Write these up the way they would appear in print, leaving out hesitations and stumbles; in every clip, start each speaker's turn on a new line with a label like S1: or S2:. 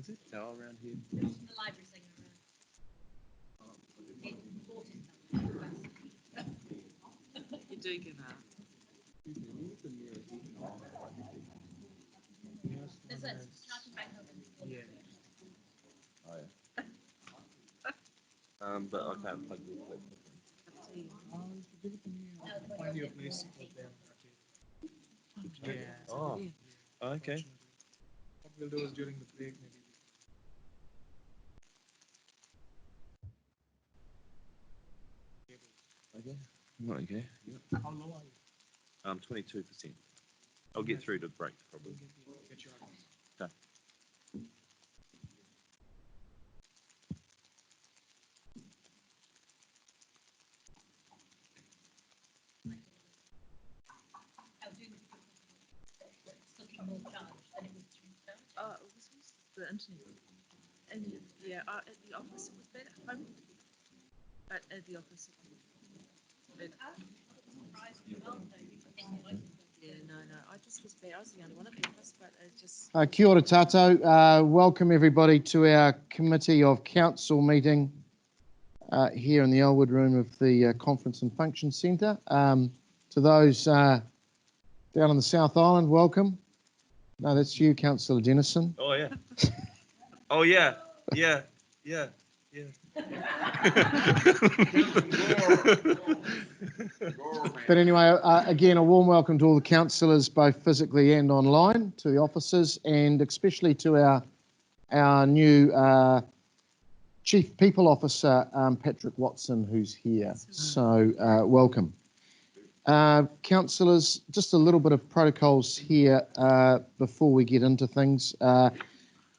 S1: Is it tower around here?
S2: The library thing around.
S3: You do give out.
S2: There's a charging back home.
S1: Yeah. Oh yeah. But I can't plug the clip.
S4: Find your place over there. Yeah.
S1: Oh. Okay.
S4: What we'll do is during the break, maybe.
S1: Okay. Okay.
S4: How low are you?
S1: 22%. I'll get through to break probably.
S4: Get your
S1: Okay.
S3: Oh, it was the internet. And yeah, at the office, was that at home? At the office. Yeah, no. I just was bad. I was the only one at the office, but it just.
S5: Kia ora tātou. Welcome everybody to our Committee of Council meeting here in the Elwood room of the Conference and Function Centre. To those down on the South Island, welcome. No, that's you, Councillor Dennison.
S1: Oh yeah. Oh yeah. Yeah.
S5: But anyway, again, a warm welcome to all the councillors, both physically and online, to the officers, and especially to our new Chief People Officer, Patrick Watson, who's here. So welcome. Councillors, just a little bit of protocols here before we get into things.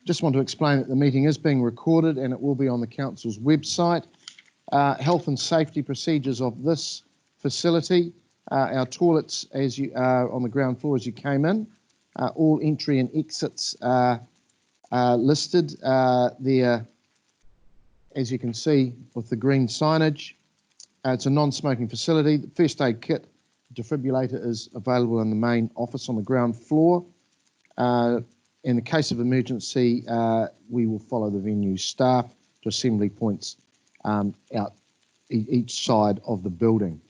S5: Just want to explain that the meeting is being recorded and it will be on the council's website. Health and safety procedures of this facility. Our toilets, as you on the ground floor as you came in. All entry and exits are listed there, as you can see with the green signage. It's a non-smoking facility. The first aid kit defibrillator is available in the main office on the ground floor. In the case of emergency, we will follow the venue staff to assembly points out each side of the building.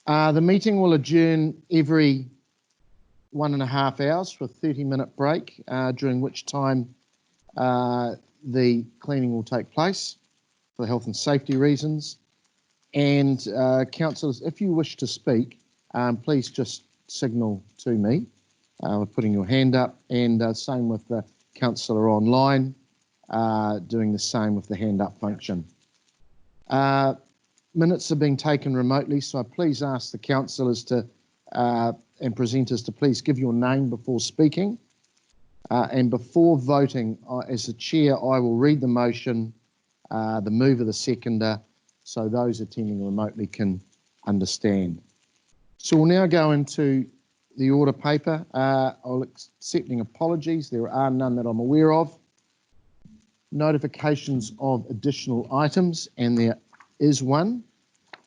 S5: The meeting will adjourn every 1.5 hours for a 30-minute break, during which time the cleaning will take place for health and safety reasons. And councillors, if you wish to speak, please just signal to me. Putting your hand up, and same with the councillor online, doing the same with the hand up function. Minutes are being taken remotely, so I please ask the councillors to and presenters to please give your name before speaking. And before voting, as the chair, I will read the motion, the mover, the seconder, so those attending remotely can understand. So we'll now go into the order paper. I'll accepting apologies. There are none that I'm aware of. Notifications of additional items, and there is one.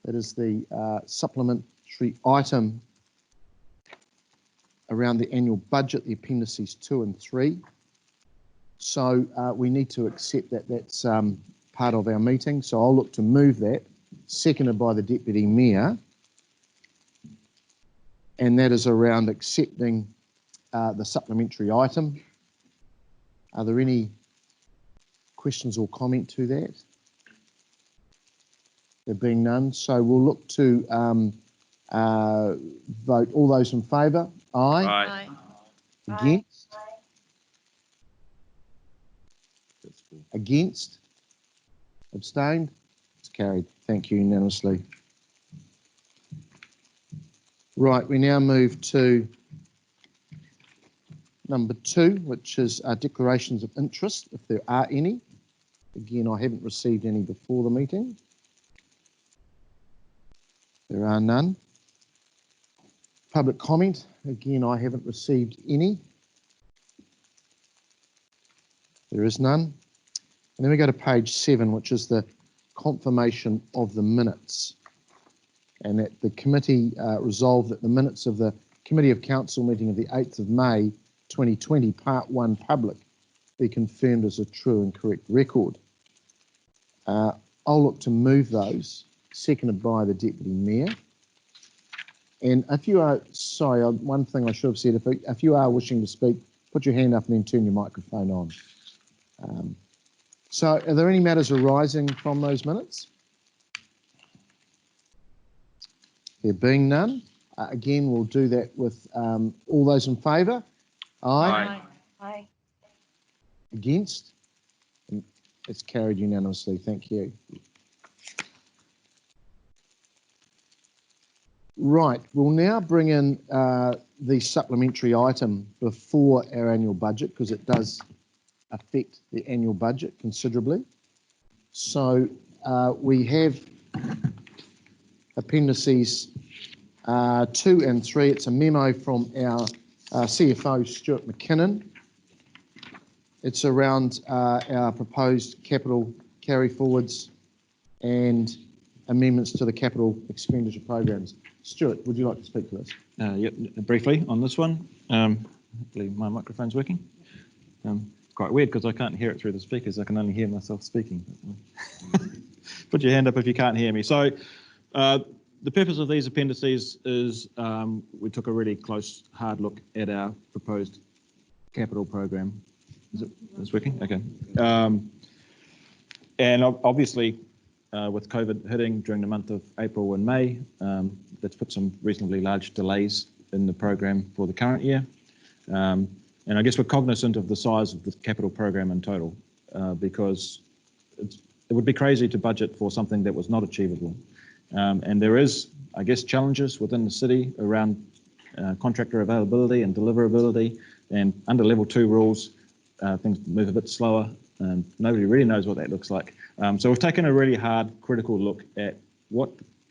S5: That is the supplementary item around the annual budget, the appendices 2 and 3. So we need to accept that that's part of our meeting. So I'll look to move that, seconded by the Deputy Mayor. And that is around accepting the supplementary item. Are there any questions or comment to that? There being none, so we'll look to vote. All those in favour? Aye.
S1: Aye.
S5: Against? Against? Abstained? It's carried. Thank you unanimously. Right, we now move to number 2, which is declarations of interest, if there are any. Again, I haven't received any before the meeting. There are none. Public comment, again, I haven't received any. There is none. And then we go to page 7, which is the confirmation of the minutes. And that the committee resolved that the minutes of the Committee of Council meeting of the 8th of May 2020, Part 1 public, be confirmed as a true and correct record. I'll look to move those, seconded by the Deputy Mayor. And if you are, sorry, one thing I should have said, if you are wishing to speak, put your hand up and then turn your microphone on. So are there any matters arising from those minutes? There being none, again, we'll do that with all those in favour. Aye.
S2: Aye.
S5: Against? It's carried unanimously. Thank you. Right, we'll now bring in the supplementary item before our annual budget, because it does affect the annual budget considerably. So we have appendices 2 and 3. It's a memo from our CFO, Stuart McKinnon. It's around our proposed capital carry forwards and amendments to the capital expenditure programs. Stuart, would you like to speak to this?
S1: Yep, briefly on this one. Hopefully my microphone's working. Quite weird because I can't hear it through the speakers. I can only hear myself speaking. Put your hand up if you can't hear me. So the purpose of these appendices is we took a really close, hard look at our proposed capital program. Is it working? Okay. And obviously, with COVID hitting during the month of April and May, that's put some reasonably large delays in the program for the current year. And I guess we're cognizant of the size of the capital program in total, because it would be crazy to budget for something that was not achievable. And there is, I guess, challenges within the city around contractor availability and deliverability, and under level 2 rules, things move a bit slower, and nobody really knows what that looks like. So we've taken a really hard, critical look at what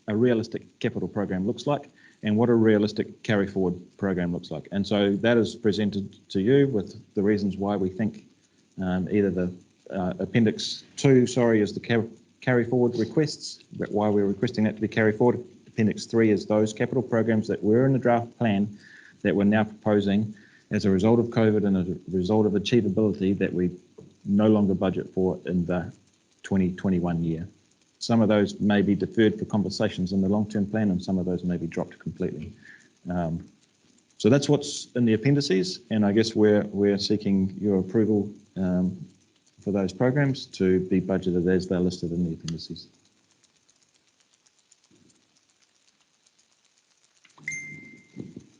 S1: a realistic capital program looks like and what a realistic carry forward program looks like. And so that is presented to you with the reasons why we think either the Appendix 2, is the carry forward requests, why we're requesting that to be carried forward. Appendix 3 is those capital programs that were in the draft plan that we're now proposing as a result of COVID and as a result of achievability that we no longer budget for in the 2021 year. Some of those may be deferred for conversations in the long-term plan, and some of those may be dropped completely. So that's what's in the appendices, and I guess we're seeking your approval for those programs to be budgeted as they're listed in the appendices.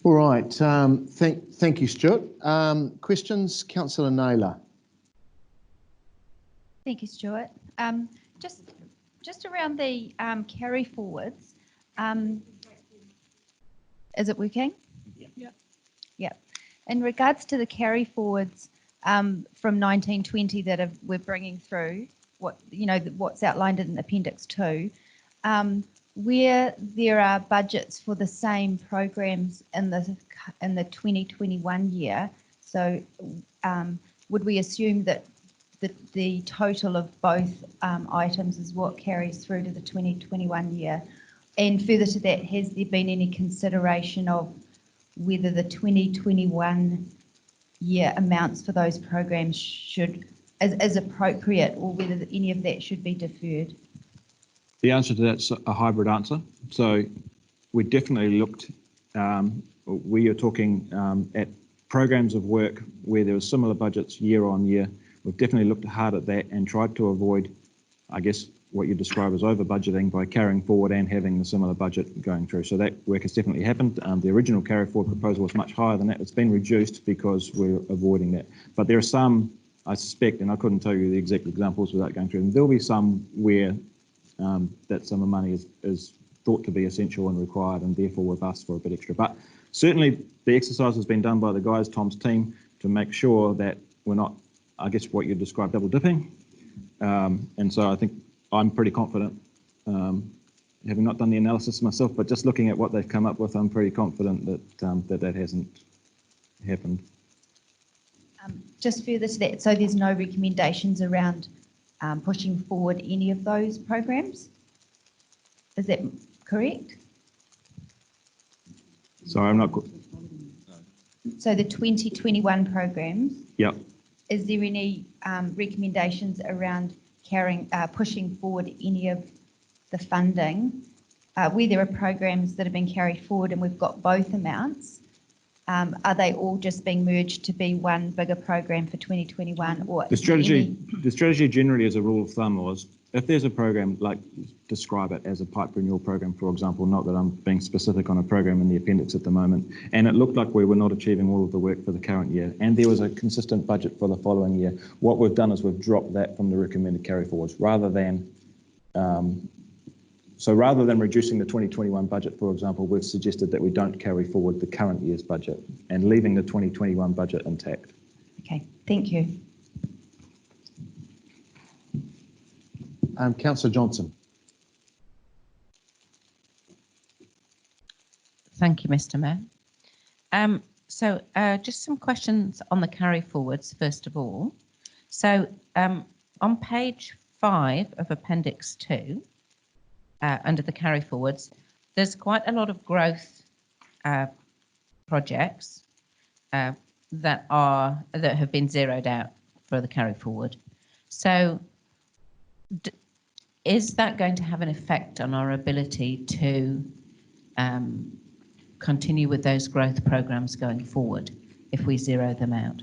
S5: All right, thank you, Stuart. Questions, Councillor Naylor.
S6: Thank you, Stuart. Just around the carry forwards, is it working?
S3: Yeah.
S6: Yeah. In regards to the carry forwards from 1920 that we're bringing through, what's outlined in Appendix 2, where there are budgets for the same programs in the 2021 year. So would we assume that the total of both items is what carries through to the 2021 year? And further to that, has there been any consideration of whether the 2021 year amounts for those programs is appropriate, or whether any of that should be deferred?
S1: The answer to that's a hybrid answer. So we definitely looked, we are talking at programs of work where there were similar budgets year on year. We've definitely looked hard at that and tried to avoid, I guess, what you describe as over budgeting by carrying forward and having the similar budget going through. So that work has definitely happened. The original carry forward proposal was much higher than that. It's been reduced because we're avoiding that. But there are some, I suspect, and I couldn't tell you the exact examples without going through them, there'll be some where that sum of money is thought to be essential and required, and therefore we've asked for a bit extra. But certainly the exercise has been done by the guys, Tom's team, to make sure that we're not, I guess, what you described, double dipping. And so I think I'm pretty confident, having not done the analysis myself, but just looking at what they've come up with, I'm pretty confident that that hasn't happened.
S6: Just further to that, so there's no recommendations around pushing forward any of those programs? Is that correct?
S1: Sorry, I'm not.
S6: So the 2021 programs.
S1: Yep.
S6: Is there any recommendations around pushing forward any of the funding, where there are programs that have been carried forward and we've got both amounts, are they all just being merged to be one bigger program for 2021? Or
S1: The strategy generally as a rule of thumb was, if there's a program, like describe it as a pipe renewal program, for example, not that I'm being specific on a program in the appendix at the moment, and it looked like we were not achieving all of the work for the current year, and there was a consistent budget for the following year, what we've done is we've dropped that from the recommended carry forwards, rather than reducing the 2021 budget, for example, we've suggested that we don't carry forward the current year's budget and leaving the 2021 budget intact.
S6: Okay, thank you.
S5: Councillor Johnson.
S7: Thank you, Mr. Mayor. Just some questions on the carry forwards, first of all. So on page 5 of Appendix 2, under the carry forwards, there's quite a lot of growth projects that have been zeroed out for the carry forward. So is that going to have an effect on our ability to continue with those growth programs going forward if we zero them out?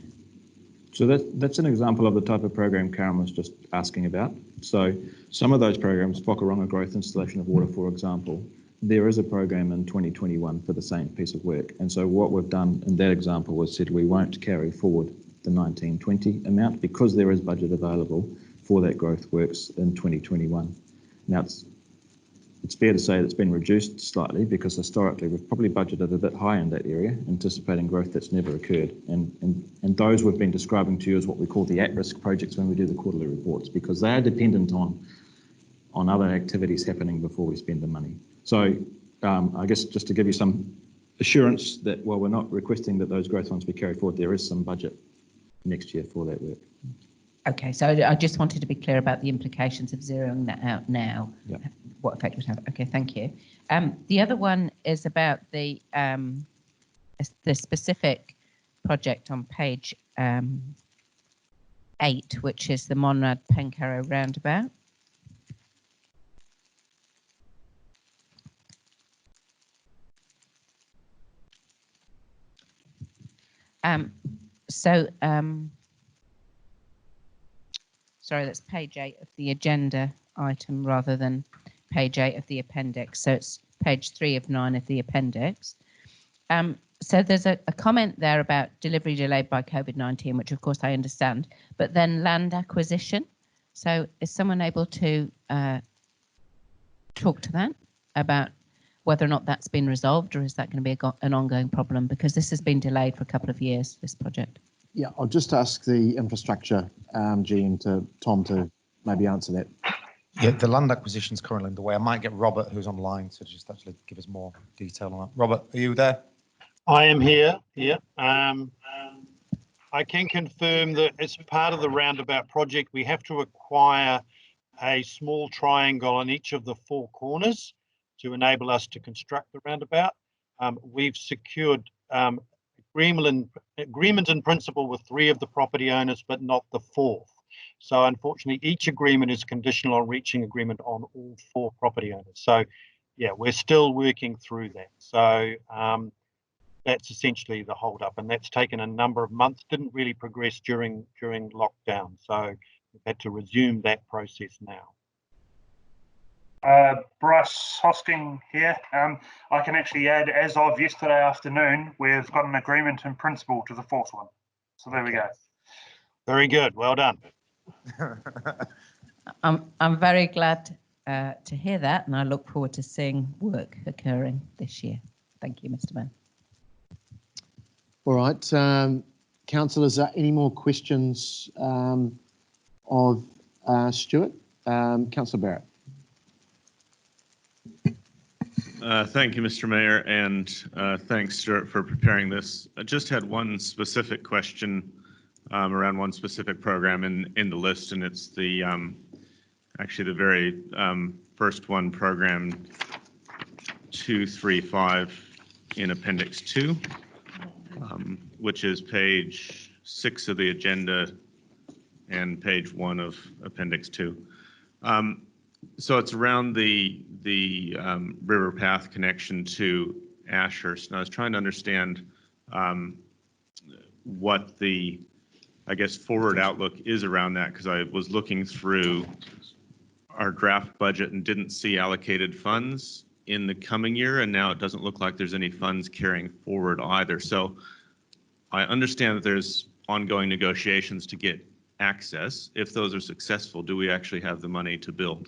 S1: So that's an example of the type of program Karen was just asking about. So some of those programs, Whakaronga Growth Installation of Water, for example, there is a program in 2021 for the same piece of work. And so what we've done in that example was said we won't carry forward the 1920 amount because there is budget available for that growth works in 2021. Now it's fair to say it's been reduced slightly because historically we've probably budgeted a bit high in that area, anticipating growth that's never occurred. And those we've been describing to you as what we call the at-risk projects when we do the quarterly reports, because they are dependent on other activities happening before we spend the money. So I guess just to give you some assurance that while we're not requesting that those growth ones be carried forward, there is some budget next year for that work.
S7: Okay, so I just wanted to be clear about the implications of zeroing that out now,
S1: Yep.
S7: what effect it would have. Okay, thank you. The other one is about the specific project on page 8, which is the Monrad Pencarrow roundabout. Sorry, that's page 8 of the agenda item rather than page 8 of the appendix. So it's page 3 of 9 of the appendix. So there's a comment there about delivery delayed by COVID-19, which of course I understand, but then land acquisition. So is someone able to talk to that about whether or not that's been resolved, or is that going to be an ongoing problem? Because this has been delayed for a couple of years, this project.
S5: Yeah, I'll just ask the infrastructure GM Tom to maybe answer that.
S8: Yeah, the land acquisition is currently underway. I might get Robert, who's online, to just actually give us more detail on that. Robert, are you there?
S9: I am here. Yeah. I can confirm that as part of the roundabout project, we have to acquire a small triangle on each of the 4 corners to enable us to construct the roundabout. We've secured agreement in principle with 3 of the property owners, but not the 4th. So unfortunately, each agreement is conditional on reaching agreement on all 4 property owners. So yeah, we're still working through that. So that's essentially the hold up, and that's taken a number of months, didn't really progress during lockdown. So we've had to resume that process now.
S10: Bryce Hosking here. I can actually add, as of yesterday afternoon, we've got an agreement in principle to the 4th one. So there we go.
S9: Very good. Well done.
S7: I'm very glad to hear that, and I look forward to seeing work occurring this year. Thank you, Mr. Mayor.
S5: All right, councillors, any more questions of Stuart? Councillor Barrett.
S11: Thank you, Mr. Mayor, and thanks, Stuart, for preparing this. I just had one specific question around one specific program in the list, and it's the actually the very first one, program 235 in Appendix 2, which is page 6 of the agenda, and page 1 of Appendix 2. So it's around the river path connection to Ashurst. And I was trying to understand what the, I guess, forward outlook is around that, because I was looking through our draft budget and didn't see allocated funds in the coming year, and now it doesn't look like there's any funds carrying forward either. So I understand that there's ongoing negotiations to get access. If those are successful, do we actually have the money to build?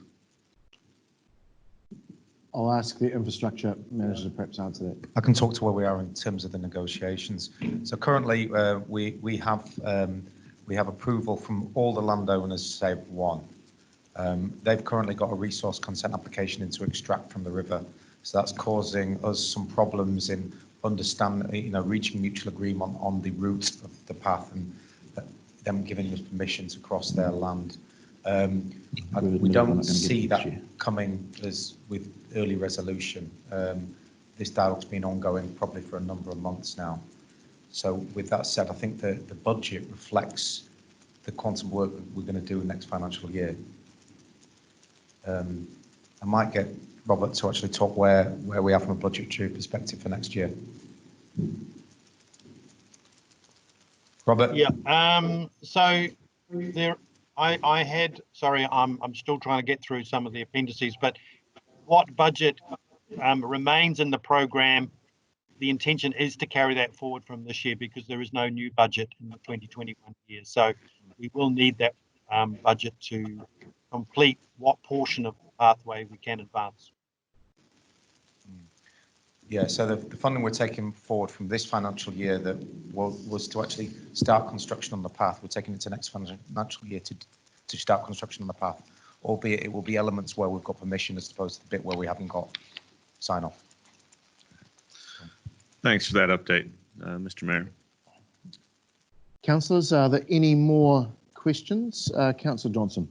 S5: I'll ask the infrastructure manager to perhaps answer that.
S8: I can talk to where we are in terms of the negotiations. So currently, we have approval from all the landowners save one. They've currently got a resource consent application in to extract from the river. So that's causing us some problems in understanding, reaching mutual agreement on the route of the path and them giving us permission to cross their land. We don't see that coming as with early resolution. This dialogue's been ongoing probably for a number of months now. So with that said, I think the budget reflects the quantum work that we're going to do next financial year. I might get Robert to actually talk where we are from a budgetary perspective for next year. Robert?
S9: Yeah, so there, I had, sorry, I'm still trying to get through some of the appendices, but what budget remains in the program, the intention is to carry that forward from this year because there is no new budget in the 2021 year. So we will need that budget to complete what portion of the pathway we can advance.
S8: Yeah, so the funding we're taking forward from this financial year that was to actually start construction on the path, we're taking it to next financial year to start construction on the path, albeit it will be elements where we've got permission as opposed to the bit where we haven't got sign off.
S11: Thanks for that update, Mr. Mayor.
S5: Councillors, are there any more questions? Councillor Johnson.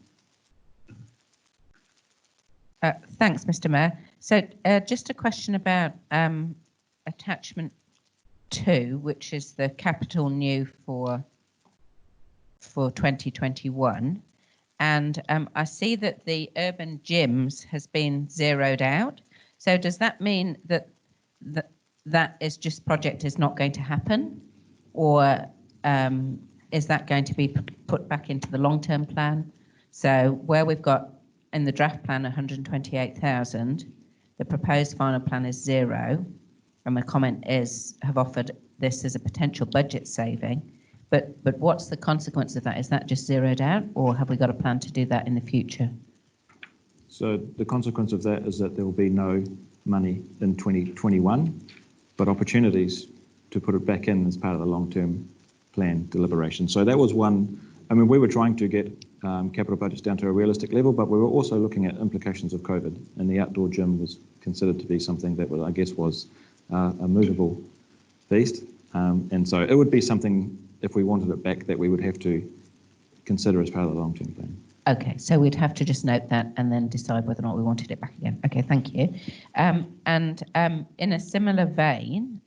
S7: Thanks, Mr. Mayor. So just a question about attachment 2, which is the capital new for 2021. And I see that the urban gyms has been zeroed out. So does that mean that that is just project is not going to happen? Or is that going to be put back into the long-term plan? So where we've got in the draft plan 128,000, the proposed final plan is 0, and my comment is have offered this as a potential budget saving. But what's the consequence of that? Is that just zeroed out, or have we got a plan to do that in the future?
S1: So the consequence of that is that there will be no money in 2021, but opportunities to put it back in as part of the long-term plan deliberation. So that was one. I mean, we were trying to get capital budgets down to a realistic level, but we were also looking at implications of COVID, and the outdoor gym was considered to be something that was, I guess, was a movable feast. And so it would be something, if we wanted it back, that we would have to consider as part of the long-term plan.
S7: Okay, so we'd have to just note that and then decide whether or not we wanted it back again. Okay, thank you. And in a similar vein,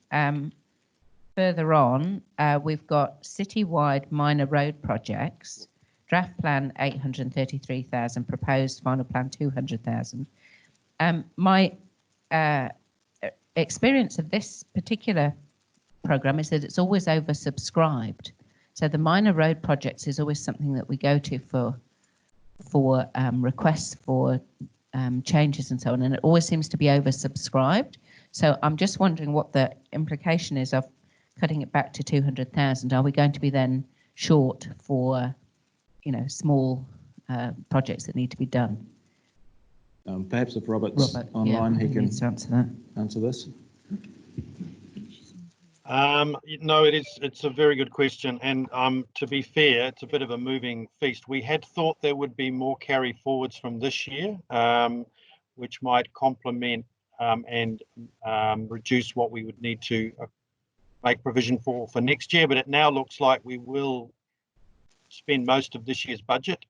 S7: further on, we've got citywide minor road projects. Draft plan 833,000, proposed final plan 200,000. My experience of this particular programme is that it's always oversubscribed. So the minor road projects is always something that we go to for requests for changes and so on, and it always seems to be oversubscribed. So I'm just wondering what the implication is of cutting it back to 200,000. Are we going to be then short for, small projects that need to be done?
S1: Perhaps if Robert's online, he can answer this.
S9: No, it's a very good question, and to be fair, it's a bit of a moving feast. We had thought there would be more carry forwards from this year, which might complement and reduce what we would need to make provision for next year, but it now looks like we will spend most of this year's budget.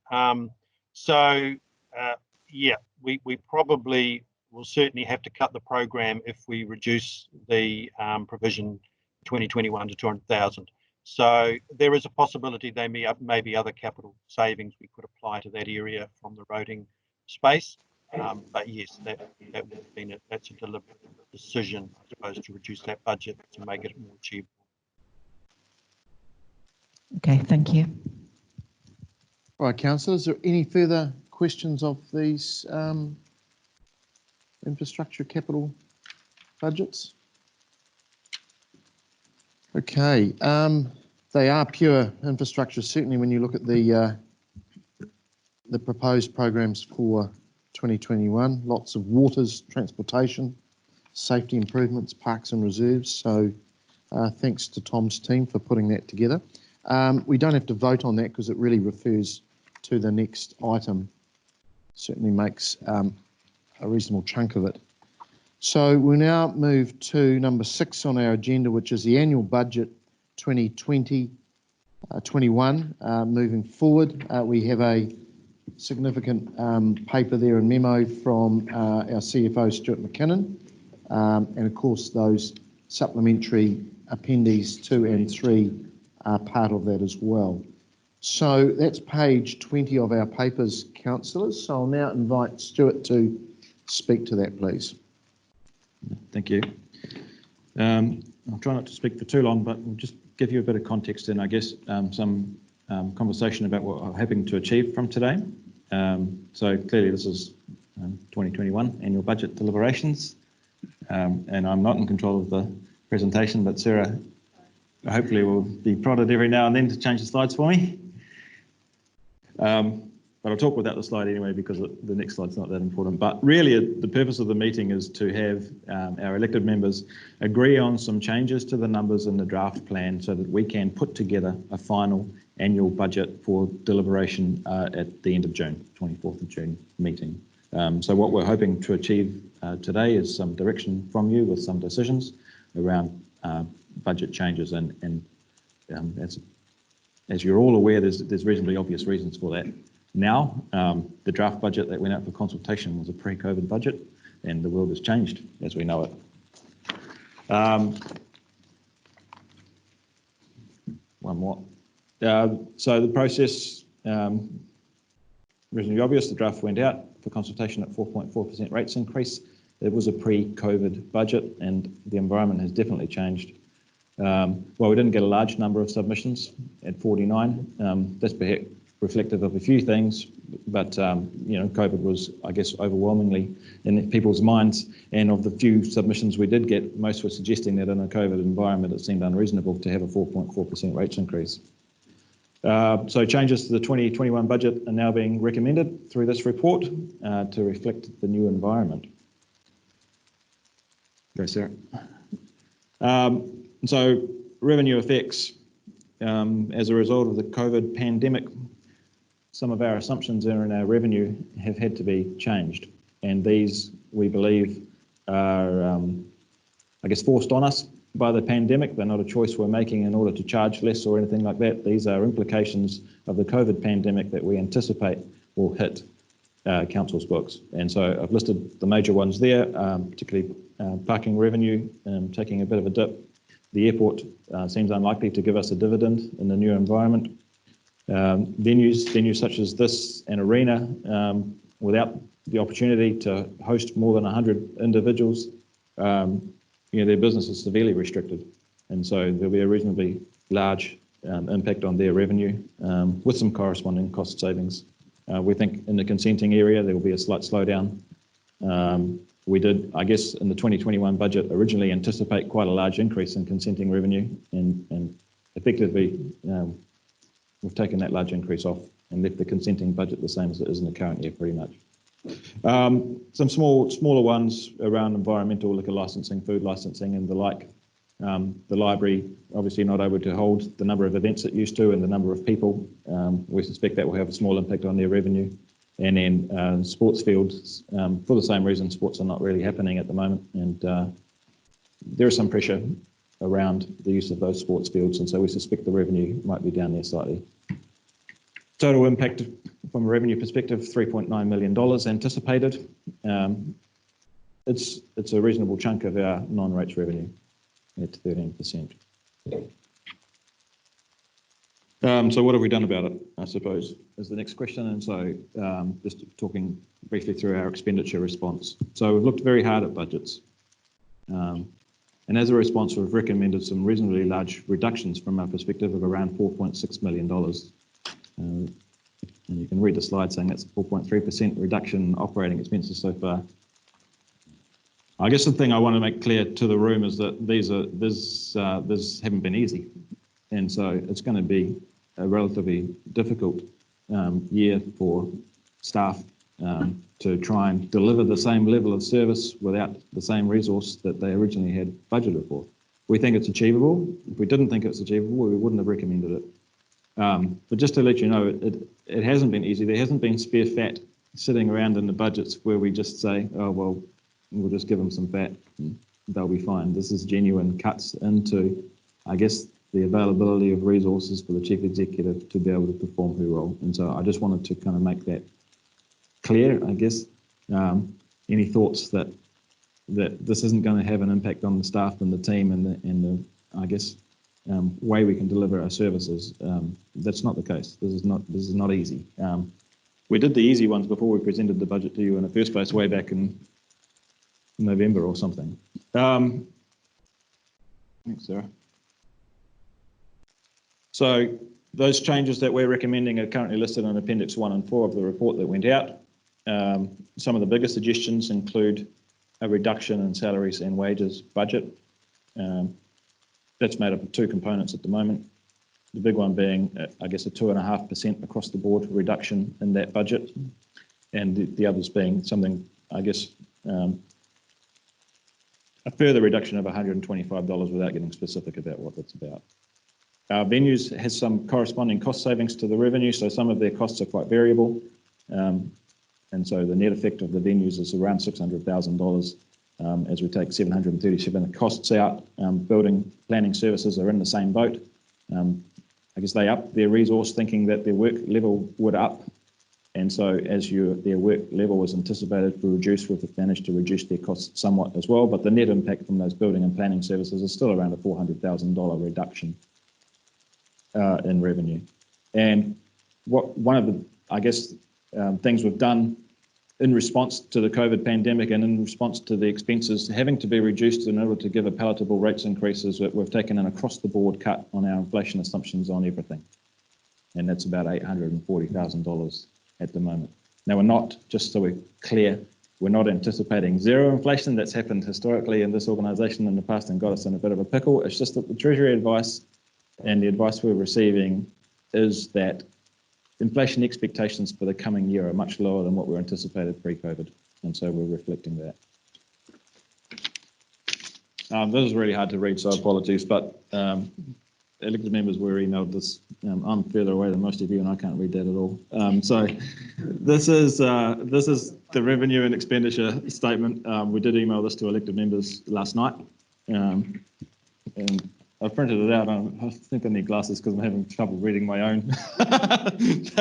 S9: Yeah, we probably will certainly have to cut the program if we reduce the provision 2021 to 200,000. So there is a possibility they may be other capital savings we could apply to that area from the roading space. But yes, that would have been that's a deliberate decision, I suppose, to reduce that budget to make it more achievable.
S7: Okay, thank you.
S5: All right, councillor, is there any further questions of these infrastructure capital budgets? Okay, they are pure infrastructure, certainly when you look at the proposed programs for 2021, lots of waters, transportation, safety improvements, parks and reserves. So thanks to Tom's team for putting that together. We don't have to vote on that because it really refers to the next item. Certainly makes a reasonable chunk of it. So we'll now move to number 6 on our agenda, which is the annual budget 2020-21. Moving forward, we have a significant paper there, a memo from our CFO, Stuart McKinnon, and of course those supplementary appendices 2 and 3 are part of that as well. So that's page 20 of our papers, councillors. So I'll now invite Stuart to speak to that, please.
S1: Thank you. I'll try not to speak for too long, but we'll just give you a bit of context and I guess some conversation about what we're hoping to achieve from today. So clearly this is 2021 annual budget deliberations, and I'm not in control of the presentation, but Sarah hopefully will be prodded every now and then to change the slides for me. But I'll talk without the slide anyway because the next slide's not that important. But really the purpose of the meeting is to have our elected members agree on some changes to the numbers in the draft plan so that we can put together a final annual budget for deliberation at the end of June, 24th of June meeting. So what we're hoping to achieve today is some direction from you with some decisions around budget changes and as you're all aware, there's reasonably obvious reasons for that. Now, the draft budget that went out for consultation was a pre-COVID budget, and the world has changed as we know it. One more. So the process, reasonably obvious, the draft went out for consultation at 4.4% rates increase. It was a pre-COVID budget, and the environment has definitely changed. Well, we didn't get a large number of submissions at 49. That's perhaps reflective of a few things, but you know, COVID was, I guess, overwhelmingly in people's minds. And of the few submissions we did get, most were suggesting that in a COVID environment, it seemed unreasonable to have a 4.4% rates increase. So changes to the 2021 budget are now being recommended through this report to reflect the new environment. Go, Sarah. So revenue effects as a result of the COVID pandemic. Some of our assumptions in our revenue have had to be changed, and these, we believe, are, I guess, forced on us by the pandemic. They're not a choice we're making in order to charge less or anything like that. These are implications of the COVID pandemic that we anticipate will hit council's books. And so I've listed the major ones there, particularly parking revenue taking a bit of a dip. The airport seems unlikely to give us a dividend in the new environment. Venues such as this, an arena, without the opportunity to host more than 100 individuals, you know, their business is severely restricted, and so there'll be a reasonably large impact on their revenue with some corresponding cost savings. We think in the consenting area there will be a slight slowdown. We did, I guess, in the 2021 budget originally anticipate quite a large increase in consenting revenue, and effectively we've taken that large increase off and left the consenting budget the same as it is in the current year, pretty much. Some smaller ones around environmental, liquor licensing, food licensing and the like. The library obviously not able to hold the number of events it used to and the number of people. We suspect that will have a small impact on their revenue. And then sports fields, for the same reason, sports are not really happening at the moment, and there is some pressure around the use of those sports fields, and so we suspect the revenue might be down there slightly. Total impact from a revenue perspective, $3.9 million anticipated. It's a reasonable chunk of our non-rates revenue at 13%. So what have we done about it, I suppose, is the next question. And so just talking briefly through our expenditure response. So we've looked very hard at budgets. And as a response, we've recommended some reasonably large reductions from our perspective of around $4.6 million. And you can read the slide saying that's a 4.3% reduction in operating expenses so far. I guess the thing I want to make clear to the room is that these haven't been easy. And so it's going to be a relatively difficult year for staff to try and deliver the same level of service without the same resource that they originally had budgeted for. We think it's achievable. If we didn't think it's achievable, we wouldn't have recommended it. But just to let you know, it hasn't been easy. There hasn't been spare fat sitting around in the budgets where we just say, oh, well, we'll just give them some fat and they'll be fine. This is genuine cuts into, I guess, the availability of resources for the chief executive to be able to perform her role. And so I just wanted to kind of make that clear, I guess. Any thoughts that this isn't going to have an impact on the staff and the team and the I guess, way we can deliver our services? That's not the case. This is not easy. We did the easy ones before we presented the budget to you in the first place, way back in November or something. Thanks, Sarah. So those changes that we're recommending are currently listed in Appendix 1 and 4 of the report that went out. Some of the bigger suggestions include a reduction in salaries and wages budget. That's made up of two components at the moment. The big one being, I guess, a 2.5% across the board reduction in that budget, and the others being something, I guess, a further reduction of $125 without getting specific about what that's about. Our venues has some corresponding cost savings to the revenue, so some of their costs are quite variable. And so the net effect of the venues is around $600,000 as we take 737 costs out. Building planning services are in the same boat. I guess they upped their resource thinking that their work level would up. And so as their work level was anticipated to reduce, we've managed to reduce their costs somewhat as well. But the net impact from those building and planning services is still around a $400,000 reduction in revenue. And one of the, I guess, things we've done in response to the COVID pandemic and in response to the expenses having to be reduced in order to give a palatable rates increases, that we've taken an across-the-board cut on our inflation assumptions on everything. And that's about $840,000 at the moment. Now, we're not, just so we're clear, we're not anticipating zero inflation. That's happened historically in this organisation in the past and got us in a bit of a pickle. It's just that the Treasury advice and the advice we're receiving is that inflation expectations for the coming year are much lower than what were anticipated pre-COVID, and so we're reflecting that. This is really hard to read, so apologies, but elected members were emailed this. I'm further away than most of you, and I can't read that at all. So this is the revenue and expenditure statement. We did email this to elected members last night, and I printed it out. I think I need glasses because I'm having trouble reading my own.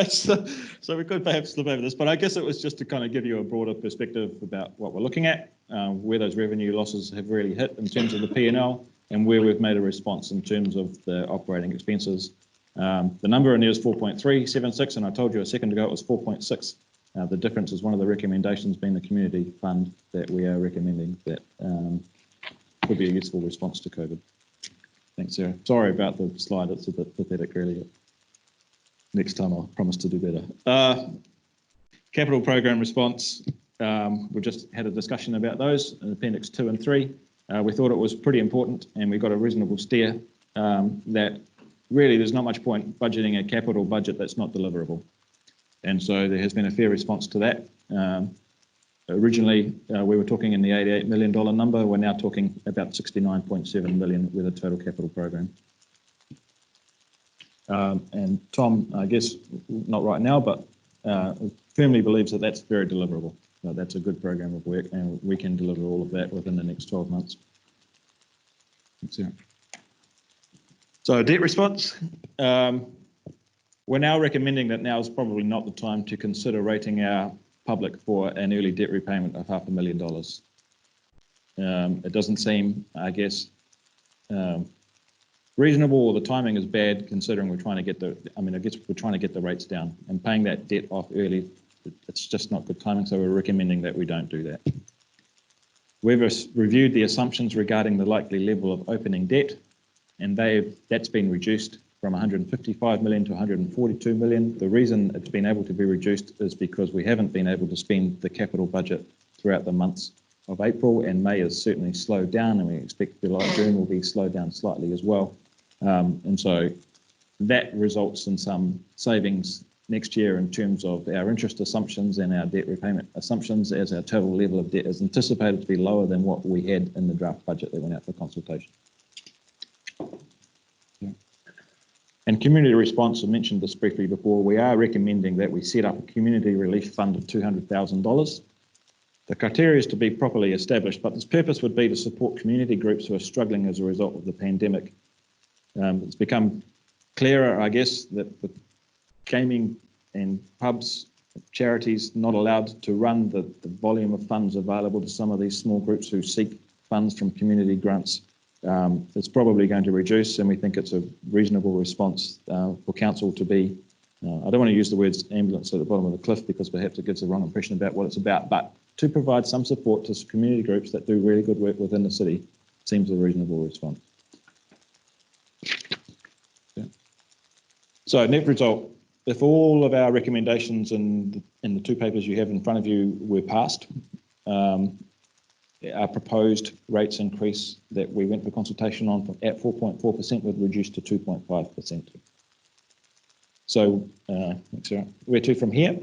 S1: So we could perhaps slip over this, but I guess it was just to kind of give you a broader perspective about what we're looking at, where those revenue losses have really hit in terms of the P&L, and where we've made a response in terms of the operating expenses. The number in there is 4.376, and I told you a second ago it was 4.6. The difference is one of the recommendations being the community fund that we are recommending that could be a useful response to COVID. Thanks, Sarah. Sorry about the slide, it's a bit pathetic really. Next time I'll promise to do better. Capital program response, we just had a discussion about those in Appendix 2 and 3. We thought it was pretty important and we got a reasonable steer that really there's not much point budgeting a capital budget that's not deliverable. And so there has been a fair response to that. Originally, we were talking in the $88 million number. We're now talking about $69.7 million with a total capital program. And Tom, I guess, not right now, but firmly believes that that's very deliverable. That's a good program of work, and we can deliver all of that within the next 12 months. Thanks, Sarah. So debt response. We're now recommending that now is probably not the time to consider rating our public for an early debt repayment of $500,000. It doesn't seem, I guess, reasonable or the timing is bad considering we're trying to get I guess we're trying to get the rates down, and paying that debt off early, it's just not good timing, so we're recommending that we don't do that. We've reviewed the assumptions regarding the likely level of opening debt, and that's been reduced from 155 million to 142 million. The reason it's been able to be reduced is because we haven't been able to spend the capital budget throughout the months of April, and May is certainly slowed down, and we expect July, June will be slowed down slightly as well. And so that results in some savings next year in terms of our interest assumptions and our debt repayment assumptions, as our total level of debt is anticipated to be lower than what we had in the draft budget that went out for consultation. And community response, I mentioned this briefly before, we are recommending that we set up a community relief fund of $200,000. The criteria is to be properly established, but this purpose would be to support community groups who are struggling as a result of the pandemic. It's become clearer, I guess, that with gaming and pubs, charities not allowed to run the volume of funds available to some of these small groups who seek funds from community grants. It's probably going to reduce, and we think it's a reasonable response for council to be, I don't want to use the words ambulance at the bottom of the cliff because perhaps it gives the wrong impression about what it's about, but to provide some support to community groups that do really good work within the city seems a reasonable response. Yeah. So net result, if all of our recommendations in the two papers you have in front of you were passed, our proposed rates increase that we went for consultation on at 4.4% would reduce to 2.5%. So where to from here?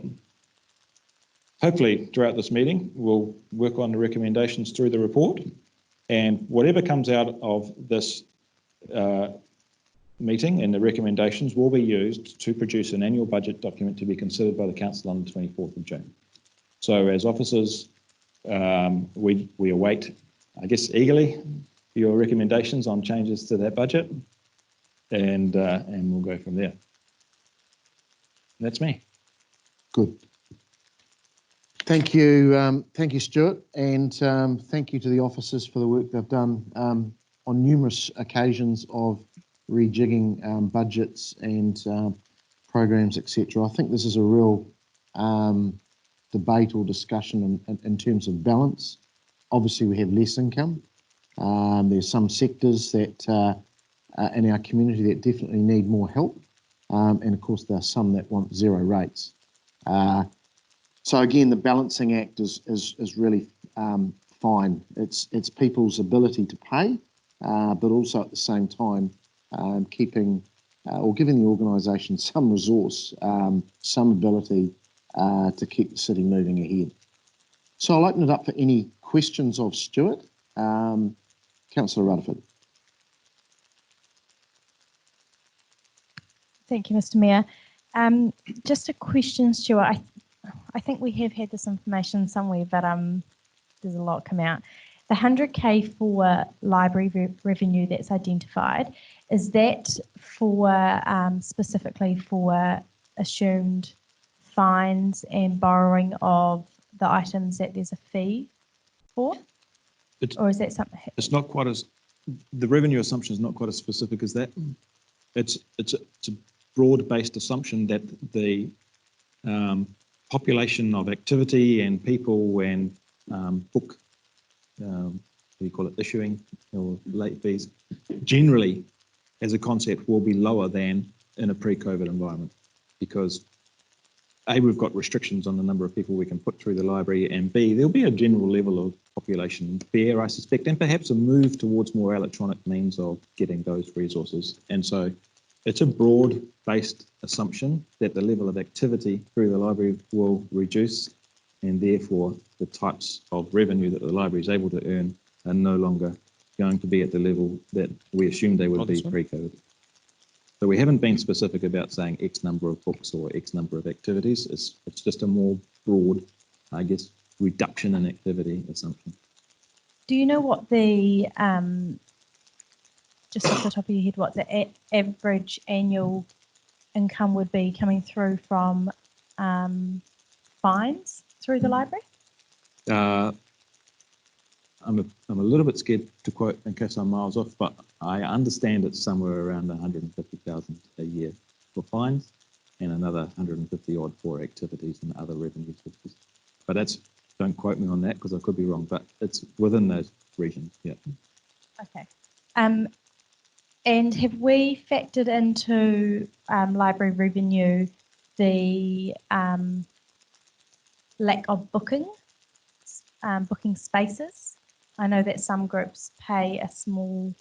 S1: Hopefully throughout this meeting, we'll work on the recommendations through the report, and whatever comes out of this meeting and the recommendations will be used to produce an annual budget document to be considered by the council on the 24th of June. So as officers, we await, I guess, eagerly your recommendations on changes to that budget, and we'll go from there. That's me.
S5: Good. Thank you, Stuart, and thank you to the officers for the work they've done on numerous occasions of rejigging budgets and programs, etc. I think this is a real debate or discussion in terms of balance. Obviously, we have less income. There's some sectors that in our community that definitely need more help, and of course there are some that want zero rates. So again, the balancing act is really fine. It's people's ability to pay, but also at the same time keeping or giving the organisation some resource, some ability to keep the city moving ahead. So I'll open it up for any questions of Stuart. Councillor Rutherford.
S12: Thank you, Mr. Mayor. Just a question, Stuart. I think we have had this information somewhere, but there's a lot come out. The 100K for library revenue that's identified, is that for specifically for assumed fines and borrowing of the items that there's a fee for? Or is that something?
S1: It's not quite as, the revenue assumption is not quite as specific as that. It's a broad-based assumption that the population of activity and people and book, what do you call it, issuing or late fees, generally as a concept will be lower than in a pre-COVID environment, because A, we've got restrictions on the number of people we can put through the library, and B, there'll be a general level of population fear, I suspect, and perhaps a move towards more electronic means of getting those resources. And so it's a broad-based assumption that the level of activity through the library will reduce, and therefore the types of revenue that the library is able to earn are no longer going to be at the level that we assumed they would be pre-COVID. So we haven't been specific about saying X number of books or X number of activities. It's just a more broad, I guess, reduction in activity assumption.
S12: Do you know what the, just off the top of your head, what the average annual income would be coming through from fines through the library?
S1: I'm a little bit scared to quote in case I'm miles off, but I understand it's somewhere around 150,000 a year for fines and another 150 odd for activities and other revenue sources. But that's, don't quote me on that because I could be wrong, but it's within those regions, yeah.
S12: Okay. And have we factored into library revenue the lack of booking spaces? I know that some groups pay a small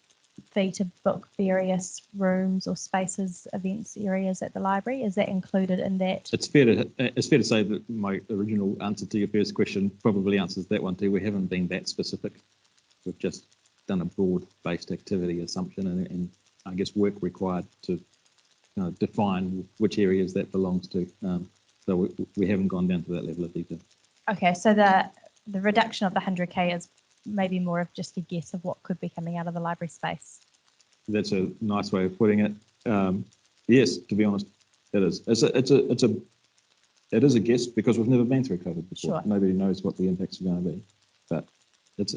S12: fee to book various rooms or spaces, events areas at the library. Is that included in that?
S1: It's fair to say that my original answer to your first question probably answers that one too. We haven't been that specific. We've just done a broad-based activity assumption and I guess work required to define which areas that belongs to. So we haven't gone down to that level of detail.
S12: Okay, so the reduction of the 100K is maybe more of just a guess of what could be coming out of the library space.
S1: That's a nice way of putting it. Yes, to be honest, it is. It is a guess because we've never been through COVID before.
S12: Sure.
S1: Nobody knows what the impacts are going to be, but it's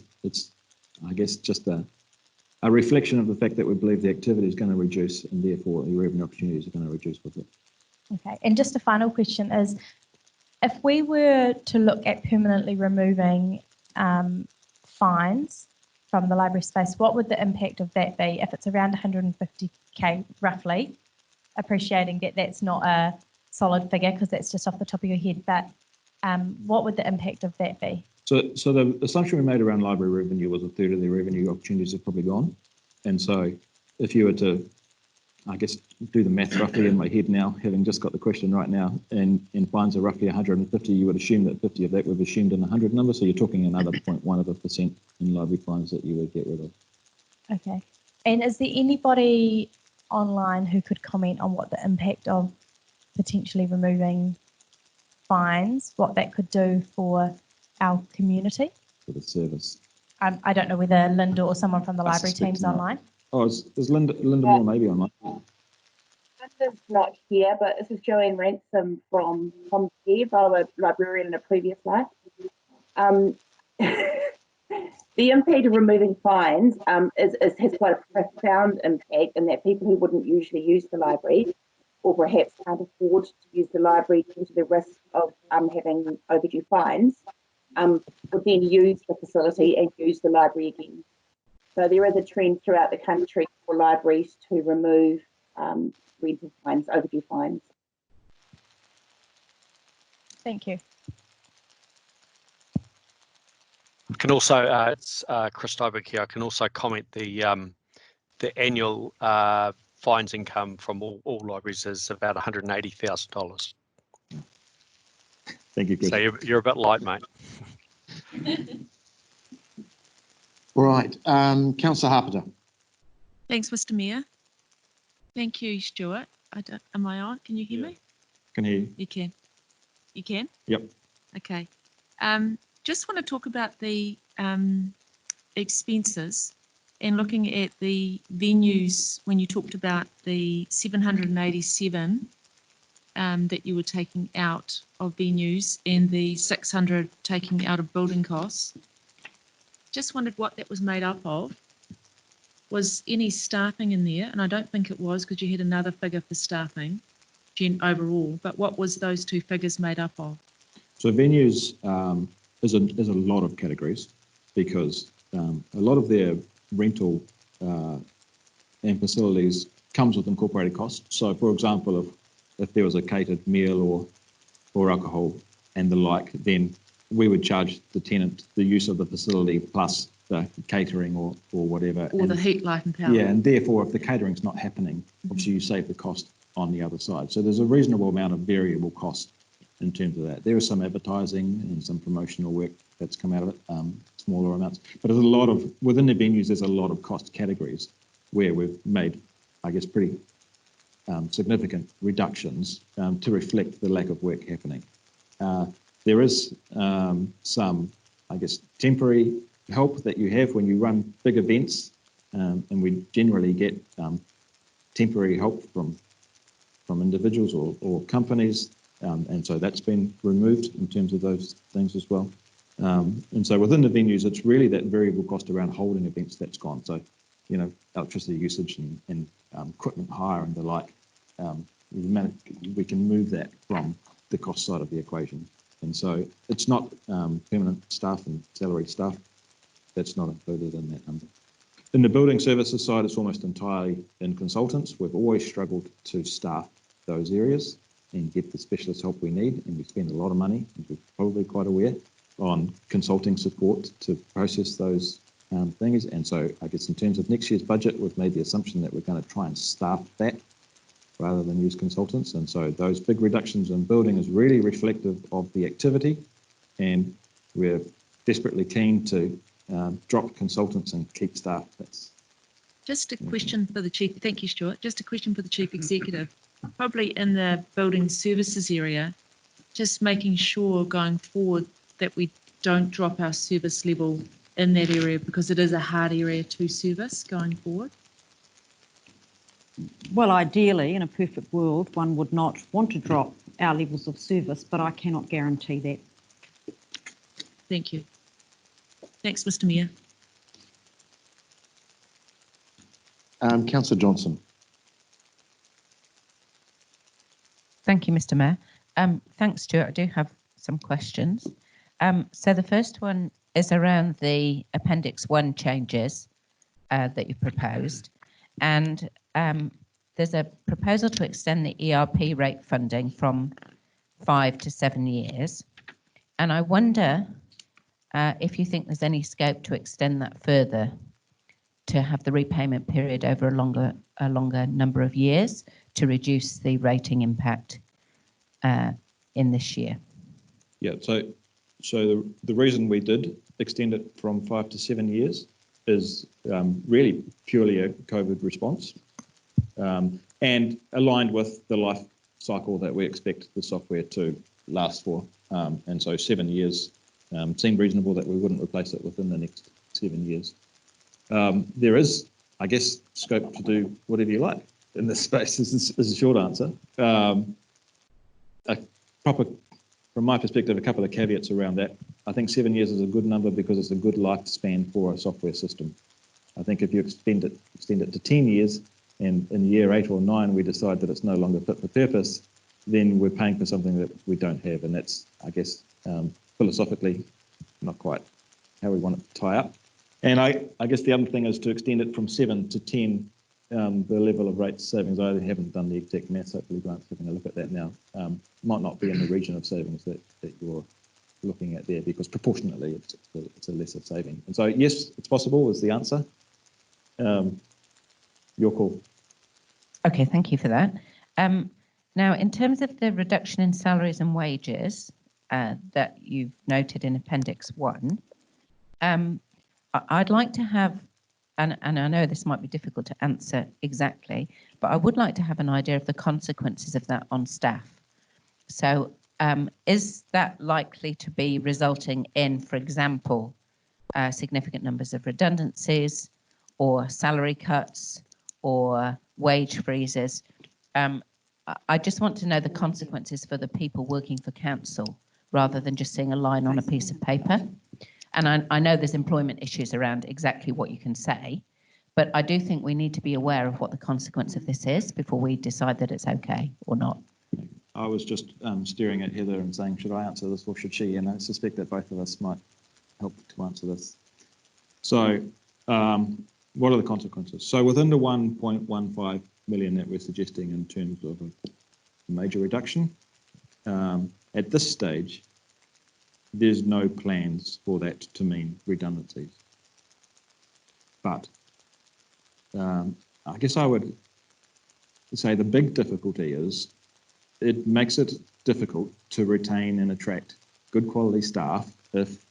S1: I guess just a reflection of the fact that we believe the activity is going to reduce and therefore the revenue opportunities are going to reduce with it.
S12: Okay, and just a final question is, if we were to look at permanently removing fines from the library space, what would the impact of that be if it's around 150K roughly, appreciating that that's not a solid figure because that's just off the top of your head, but what would the impact of that be?
S1: So the assumption we made around library revenue was a third of the revenue opportunities have probably gone. And so if you were to, I guess, do the math roughly in my head now, having just got the question right now, and fines are roughly 150, you would assume that 50 of that we've assumed in the 100 number. So you're talking another 0.1% in library fines that you would get rid of.
S12: Okay. And is there anybody online who could comment on what the impact of potentially removing fines, what that could do for our community?
S1: For the service.
S12: I don't know whether Linda or someone from the library team's online.
S1: Oh, is Linda Moore maybe online?
S13: Linda's not here, but this is Joanne Ransom from Dev. I'm a librarian in a previous life. The impact of removing fines has quite a profound impact in that people who wouldn't usually use the library or perhaps can't afford to use the library due to the risk of having overdue fines would then use the facility and use the library again. So there is a trend throughout the country for libraries to remove rental fines, overdue fines.
S12: Thank you.
S14: Can also, it's Chris Steinberg here. I can also comment the annual fines income from all libraries is about $180,000.
S1: Thank you, Chris.
S14: So you're a bit light, mate.
S5: All right, Councillor Harpenter.
S3: Thanks, Mr. Mayor. Thank you, Stuart. Am I on? Can you hear me?
S1: Can hear you.
S3: You can. You can?
S1: Yep.
S3: Okay. Just want to talk about the expenses and looking at the venues when you talked about the 787 that you were taking out of venues and the 600 taking out of building costs. Just wondered what that was made up of. Was any staffing in there? And I don't think it was because you had another figure for staffing overall, but what was those two figures made up of?
S1: So venues is a lot of categories because a lot of their rental and facilities comes with incorporated costs. So for example, if there was a catered meal or alcohol and the like, then we would charge the tenant the use of the facility plus the catering or whatever.
S3: Or the heat, light and power.
S1: Yeah, and therefore if the catering's not happening, obviously you save the cost on the other side. So there's a reasonable amount of variable cost in terms of that. There is some advertising and some promotional work that's come out of it, smaller amounts. But there's a lot of, within the venues, there's a lot of cost categories where we've made, I guess, pretty significant reductions to reflect the lack of work happening. There is some, I guess, temporary help that you have when you run big events, and we generally get temporary help from individuals or companies, and so that's been removed in terms of those things as well. And so within the venues, it's really that variable cost around holding events that's gone. So electricity usage and equipment hire and the like, we can move that from the cost side of the equation. And so it's not permanent staff and salaried staff. That's not included in that number. In the building services side, it's almost entirely in consultants. We've always struggled to staff those areas and get the specialist help we need. And we spend a lot of money, as you're probably quite aware, on consulting support to process those things. And so I guess in terms of next year's budget, we've made the assumption that we're going to try and staff that rather than use consultants. And so those big reductions in building is really reflective of the activity. And we're desperately keen to drop consultants and keep staff. That's
S3: Just a question for the Chief. Thank you, Stuart. Just a question for the Chief Executive. Probably in the building services area, just making sure going forward that we don't drop our service level in that area, because it is a hard area to service going forward.
S15: Well, ideally, in a perfect world, one would not want to drop our levels of service, but I cannot guarantee that.
S3: Thank you. Thanks, Mr. Mayor.
S5: Councillor Johnson.
S7: Thank you, Mr. Mayor. Thanks, Stuart. I do have some questions. So the first one is around the Appendix 1 changes that you proposed. And there's a proposal to extend the ERP rate funding from 5 to 7 years. And I wonder if you think there's any scope to extend that further, to have the repayment period over a longer number of years to reduce the rating impact in this year.
S1: Yeah, so the reason we did extend it from 5 to 7 years is really purely a COVID response and aligned with the life cycle that we expect the software to last for. And so 7 years seemed reasonable that we wouldn't replace it within the next 7 years. There is, I guess, scope to do whatever you like in this space is a short answer. From my perspective, a couple of caveats around that. I think 7 years is a good number because it's a good lifespan for a software system. I think if you extend it to 10 years and in year 8 or 9 we decide that it's no longer fit for purpose, then we're paying for something that we don't have, and that's, I guess, philosophically not quite how we want it to tie up. And I guess the other thing is to extend it from 7 to 10, the level of rate savings. I haven't done the exact maths, hopefully Grant's having a look at that now. Might not be in the region of savings that you're looking at there, because proportionately it's a lesser saving. And so yes, it's possible is the answer. Your call.
S7: Okay, thank you for that. Now, in terms of the reduction in salaries and wages that you've noted in Appendix 1, I'd like to have, and I know this might be difficult to answer exactly, but I would like to have an idea of the consequences of that on staff. So is that likely to be resulting in, for example, significant numbers of redundancies or salary cuts or wage freezes? I just want to know the consequences for the people working for council rather than just seeing a line on a piece of paper. And I know there's employment issues around exactly what you can say, but I do think we need to be aware of what the consequence of this is before we decide that it's okay or not.
S1: I was just staring at Heather and saying, should I answer this or should she? And I suspect that both of us might help to answer this. So what are the consequences? So within the 1.15 million that we're suggesting in terms of a major reduction, at this stage, there's no plans for that to mean redundancies. But I guess I would say the big difficulty is it makes it difficult to retain and attract good quality staff if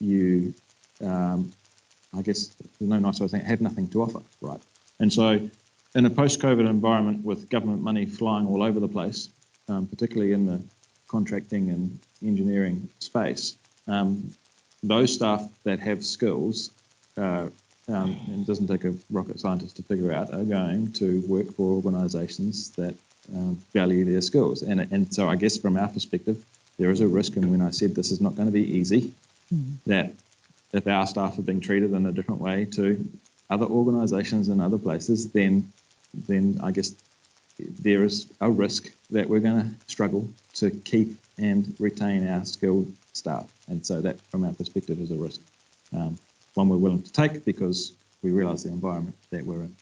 S1: you, I guess, there's no nice way of saying, have nothing to offer, right? And so in a post-COVID environment with government money flying all over the place, particularly in the contracting and engineering space, those staff that have skills, and it doesn't take a rocket scientist to figure out, are going to work for organisations that value their skills. And so I guess from our perspective, there is a risk, and when I said this is not going to be easy, that if our staff are being treated in a different way to other organisations in other places, then I guess there is a risk that we're going to struggle to keep and retain our skilled staff. And so that, from our perspective, is a risk. One we're willing to take because we realise the environment that we're in.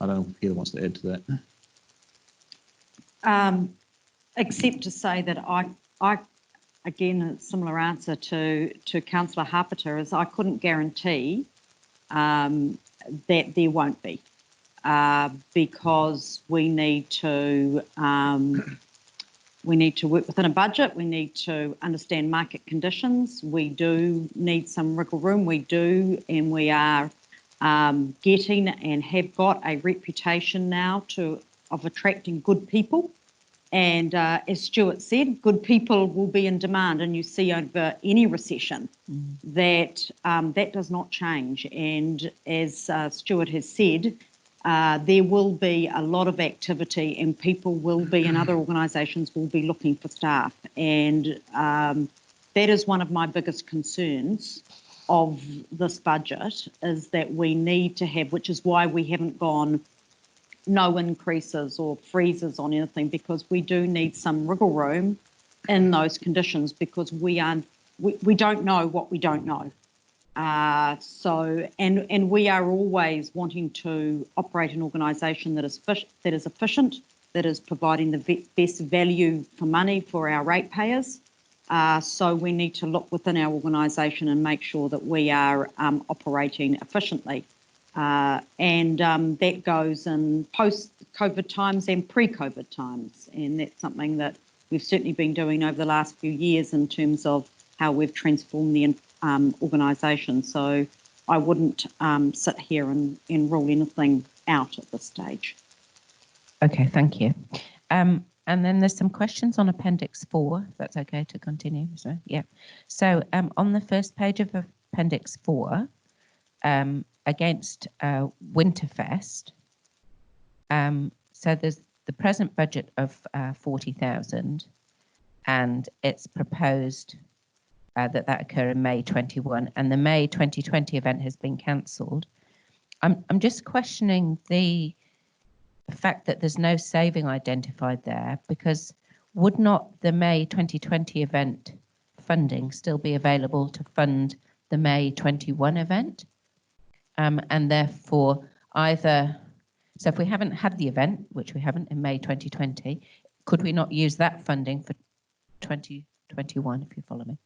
S1: I don't know if Heather wants to add to that.
S15: Except to say that I again, a similar answer to Councillor Harpeter, is I couldn't guarantee that there won't be, because we need to work within a budget. We need to understand market conditions. We do need some wriggle room. We do, and we are getting and have got a reputation now of attracting good people. And as Stuart said, good people will be in demand, and you see over any recession that that does not change. And as Stuart has said, there will be a lot of activity, and people will be, and other organisations will be looking for staff. And that is one of my biggest concerns of this budget, is that we need to have, which is why we haven't gone no increases or freezes on anything, because we do need some wriggle room in those conditions, because we don't know what we don't know. And we are always wanting to operate an organisation that is efficient, that is providing the best value for money for our ratepayers. So we need to look within our organisation and make sure that we are operating efficiently. And that goes in post-COVID times and pre-COVID times. And that's something that we've certainly been doing over the last few years in terms of how we've transformed the organisation. So I wouldn't sit here and rule anything out at this stage.
S7: Okay, thank you. And then there's some questions on Appendix 4, if that's okay to continue. So, yeah. So on the first page of Appendix 4, against Winterfest, so there's the present budget of 40,000, and it's proposed that occur in May 21, and the May 2020 event has been cancelled. I'm just questioning the fact that there's no saving identified there, because would not the May 2020 event funding still be available to fund the May 21 event? And therefore, so if we haven't had the event, which we haven't in May 2020, could we not use that funding for 2021, if you follow me?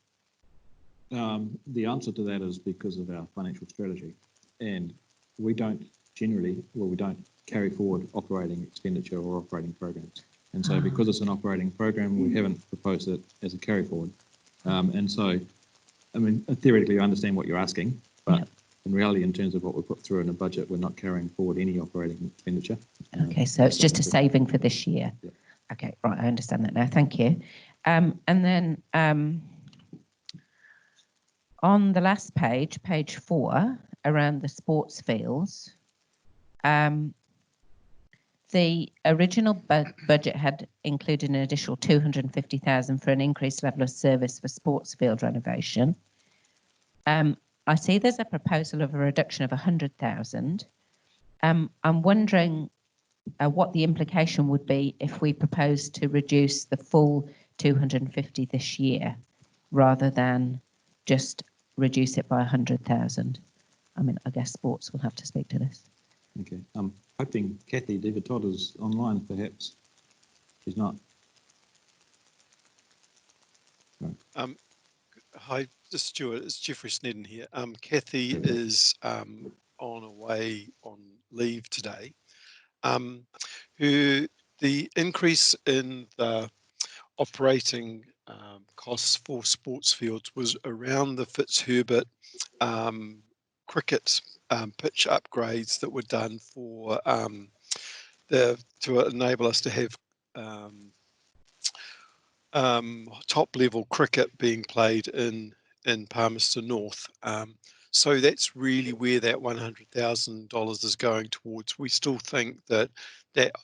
S1: The answer to that is because of our financial strategy, and we don't carry forward operating expenditure or operating programs. And so because it's an operating program, we haven't proposed it as a carry forward. And so, I mean, theoretically, I understand what you're asking, but in reality, in terms of what we put through in a budget, we're not carrying forward any operating expenditure.
S7: Okay, so it's just a saving for this year.
S1: Yeah.
S7: Okay, right, I understand that now. Thank you. And then on the last page, page 4, around the sports fields, the original budget had included an additional 250,000 for an increased level of service for sports field renovation. I see there's a proposal of a reduction of 100,000. I'm wondering what the implication would be if we propose to reduce the full 250 this year, rather than just reduce it by 100,000. I mean, I guess sports will have to speak to this.
S1: Okay, I'm hoping Kathy Devitot is online, perhaps. She's not. No.
S16: Hi, Stuart. It's Jeffrey Snedden here. Kathy is on leave today. The increase in the operating costs for sports fields was around the Fitzherbert cricket pitch upgrades that were done for to enable us to have top level cricket being played in Palmerston North. So that's really where that $100,000 is going towards. We still think that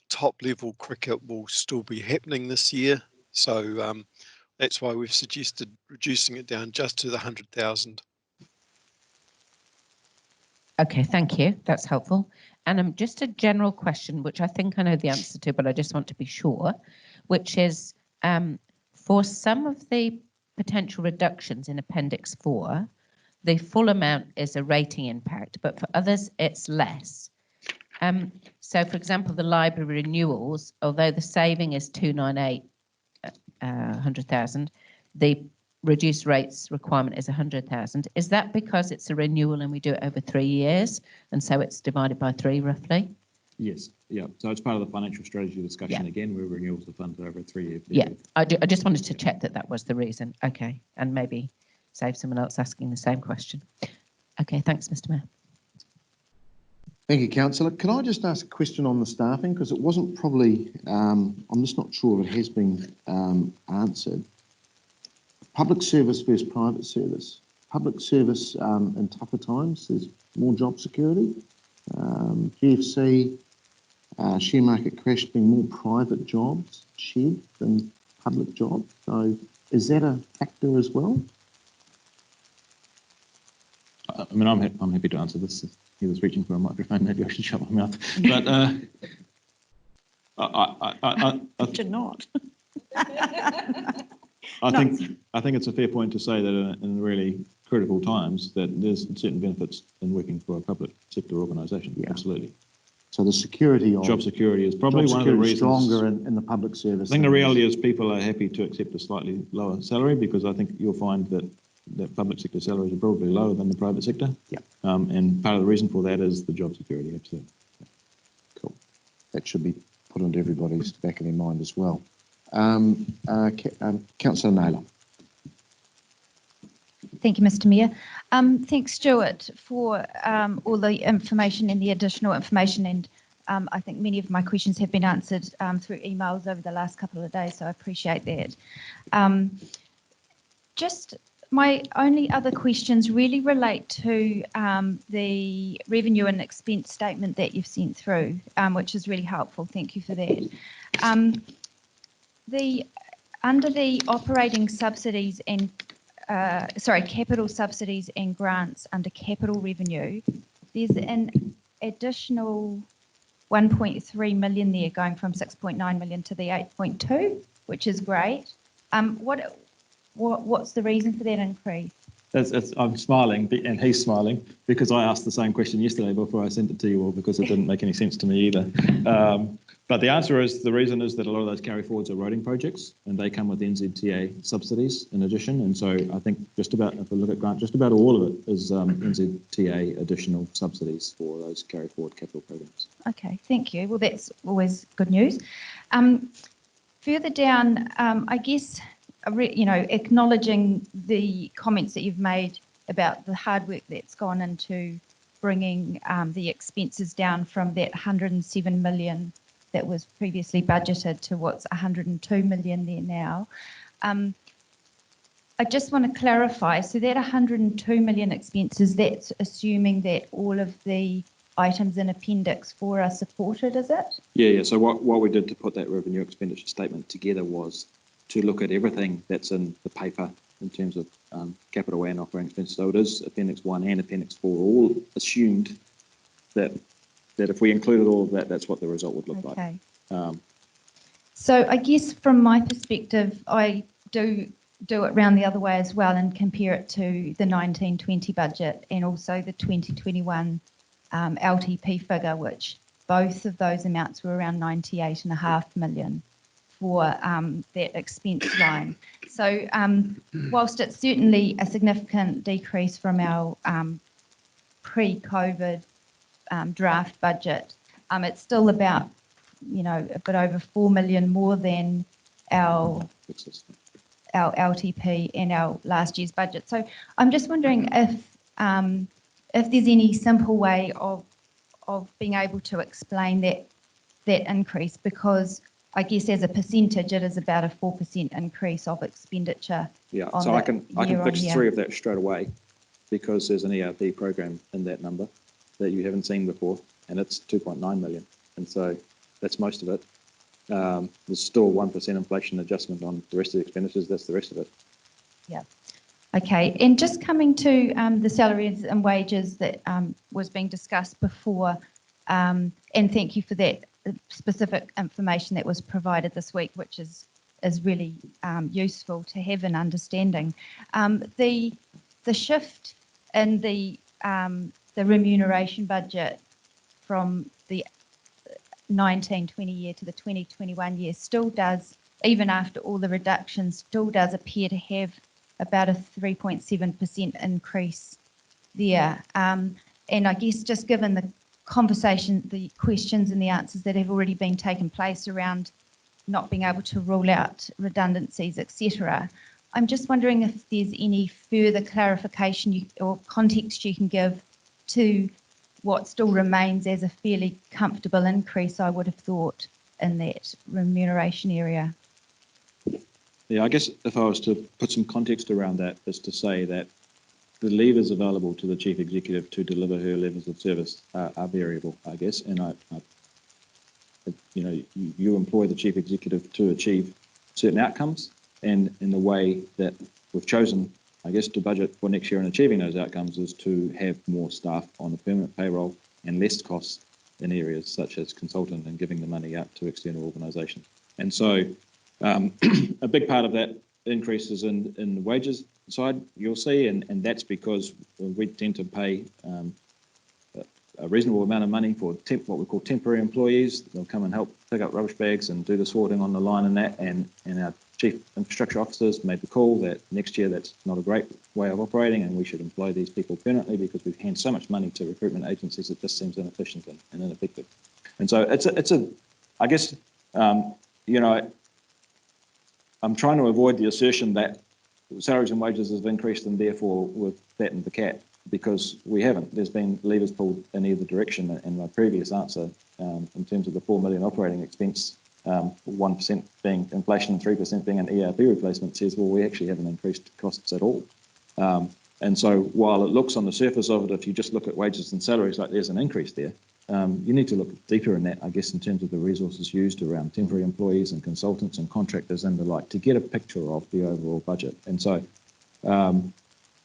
S16: top level cricket will still be happening this year. So that's why we've suggested reducing it down just to the 100,000.
S7: Okay, thank you. That's helpful. And just a general question, which I think I know the answer to, but I just want to be sure, which is for some of the potential reductions in Appendix 4, the full amount is a rating impact, but for others it's less. So, for example, the library renewals, although the saving is 298, 100,000, the reduced rates requirement is 100,000. Is that because it's a renewal and we do it over 3 years, and so it's divided by 3 roughly?
S1: Yes, yeah. So it's part of the financial strategy discussion
S7: Yeah.
S1: again, where renewals are funded over a 3-year period.
S7: Yeah, I just wanted to check that was the reason. Okay, and maybe save someone else asking the same question. Okay, thanks, Mr. Mayor.
S5: Thank you, Councillor. Can I just ask a question on the staffing? Because it wasn't probably, I'm just not sure if it has been answered. Public service versus private service. Public service in tougher times, there's more job security. GFC, share market crash, being more private jobs shed than public jobs. So is that a factor as well?
S1: I mean, I'm happy to answer this. He was reaching for a microphone. Maybe I should shut my mouth. But I
S15: should not.
S1: I think it's a fair point to say that in really critical times that there's certain benefits in working for a public sector organisation. Yeah. Absolutely.
S5: So the security of
S1: job security is probably one of the reasons
S5: stronger in the public service.
S1: I think the reality is people are happy to accept a slightly lower salary because I think you'll find that public sector salaries are probably lower than the private sector.
S5: Yeah.
S1: And part of the reason for that is the job security. Absolutely.
S5: Cool. That should be put into everybody's back of their mind as well. Councillor Naylor.
S6: Thank you, Mr. Mayor. Thanks, Stuart, for all the information and the additional information. And I think many of my questions have been answered through emails over the last couple of days, so I appreciate that. Just my only other questions really relate to the revenue and expense statement that you've sent through, which is really helpful. Thank you for that. Under the operating subsidies and capital subsidies and grants under capital revenue, there's an additional 1.3 million there, going from 6.9 million to the 8.2, which is great. What's the reason for that increase?
S1: I'm smiling, and he's smiling, because I asked the same question yesterday before I sent it to you all, because it didn't make any sense to me either. But the answer is, the reason is that a lot of those carry forwards are roading projects, and they come with NZTA subsidies in addition. And so I think just about, if we look at grant, just about all of it is NZTA additional subsidies for those carry forward capital programs.
S6: Okay, thank you. Well, that's always good news. Further down, I guess, acknowledging the comments that you've made about the hard work that's gone into bringing the expenses down from that 107 million that was previously budgeted to what's 102 million there now. I just want to clarify, so that 102 million expenses, that's assuming that all of the items in Appendix 4 are supported, is it?
S1: Yeah. So what we did to put that revenue expenditure statement together was to look at everything that's in the paper in terms of capital and operating expenses. So it is Appendix 1 and Appendix 4 all assumed that if we included all of that, that's what the result would look like.
S6: So I guess from my perspective, I do it round the other way as well and compare it to the 1920 budget and also the 2021 LTP figure, which both of those amounts were around 98.5 million for that expense line. So whilst it's certainly a significant decrease from our pre-COVID draft budget, it's still about, a bit over 4 million more than our LTP and our last year's budget. So I'm just wondering if there's any simple way of being able to explain that increase, because I guess as a percentage, it is about a 4% increase of expenditure.
S1: Yeah, so I can fix 3 of that straight away, because there's an ERP program in that number that you haven't seen before, and it's 2.9 million, and so that's most of it. There's still 1% inflation adjustment on the rest of the expenditures. That's the rest of it.
S6: Yeah. Okay, and just coming to the salaries and wages that was being discussed before, and thank you for that specific information that was provided this week, which is really useful to have an understanding. The shift in the remuneration budget from the 19-20 year to the 2021 year still does, even after all the reductions, still does appear to have about a 3.7% increase there. And I guess just given the conversation, the questions and the answers that have already been taken place around not being able to rule out redundancies, etc., I'm just wondering if there's any further clarification or context you can give to what still remains as a fairly comfortable increase, I would have thought, in that remuneration area.
S1: Yeah, I guess if I was to put some context around that, is to say that the levers available to the chief executive to deliver her levels of service are variable, I guess. And you employ the chief executive to achieve certain outcomes, and in the way that we've chosen, I guess, to budget for next year and achieving those outcomes is to have more staff on the permanent payroll and less costs in areas such as consultant and giving the money out to external organisations. And so a big part of that increase is in the wages side, you'll see, and that's because we tend to pay a reasonable amount of money for what we call temporary employees. They'll come and help pick up rubbish bags and do the sorting on the line and that, and our chief infrastructure officers made the call that next year that's not a great way of operating and we should employ these people permanently because we've handed so much money to recruitment agencies that this seems inefficient and ineffective. And so I guess, I'm trying to avoid the assertion that salaries and wages have increased and therefore we've fattened the cat, because we haven't. There's been levers pulled in either direction. And my previous answer, in terms of the 4 million operating expense, 1% being inflation and 3% being an ERP replacement, says, well, we actually haven't increased costs at all. And so while it looks on the surface of it, if you just look at wages and salaries like there's an increase there, you need to look deeper in that, I guess, in terms of the resources used around temporary employees and consultants and contractors and the like to get a picture of the overall budget. And so,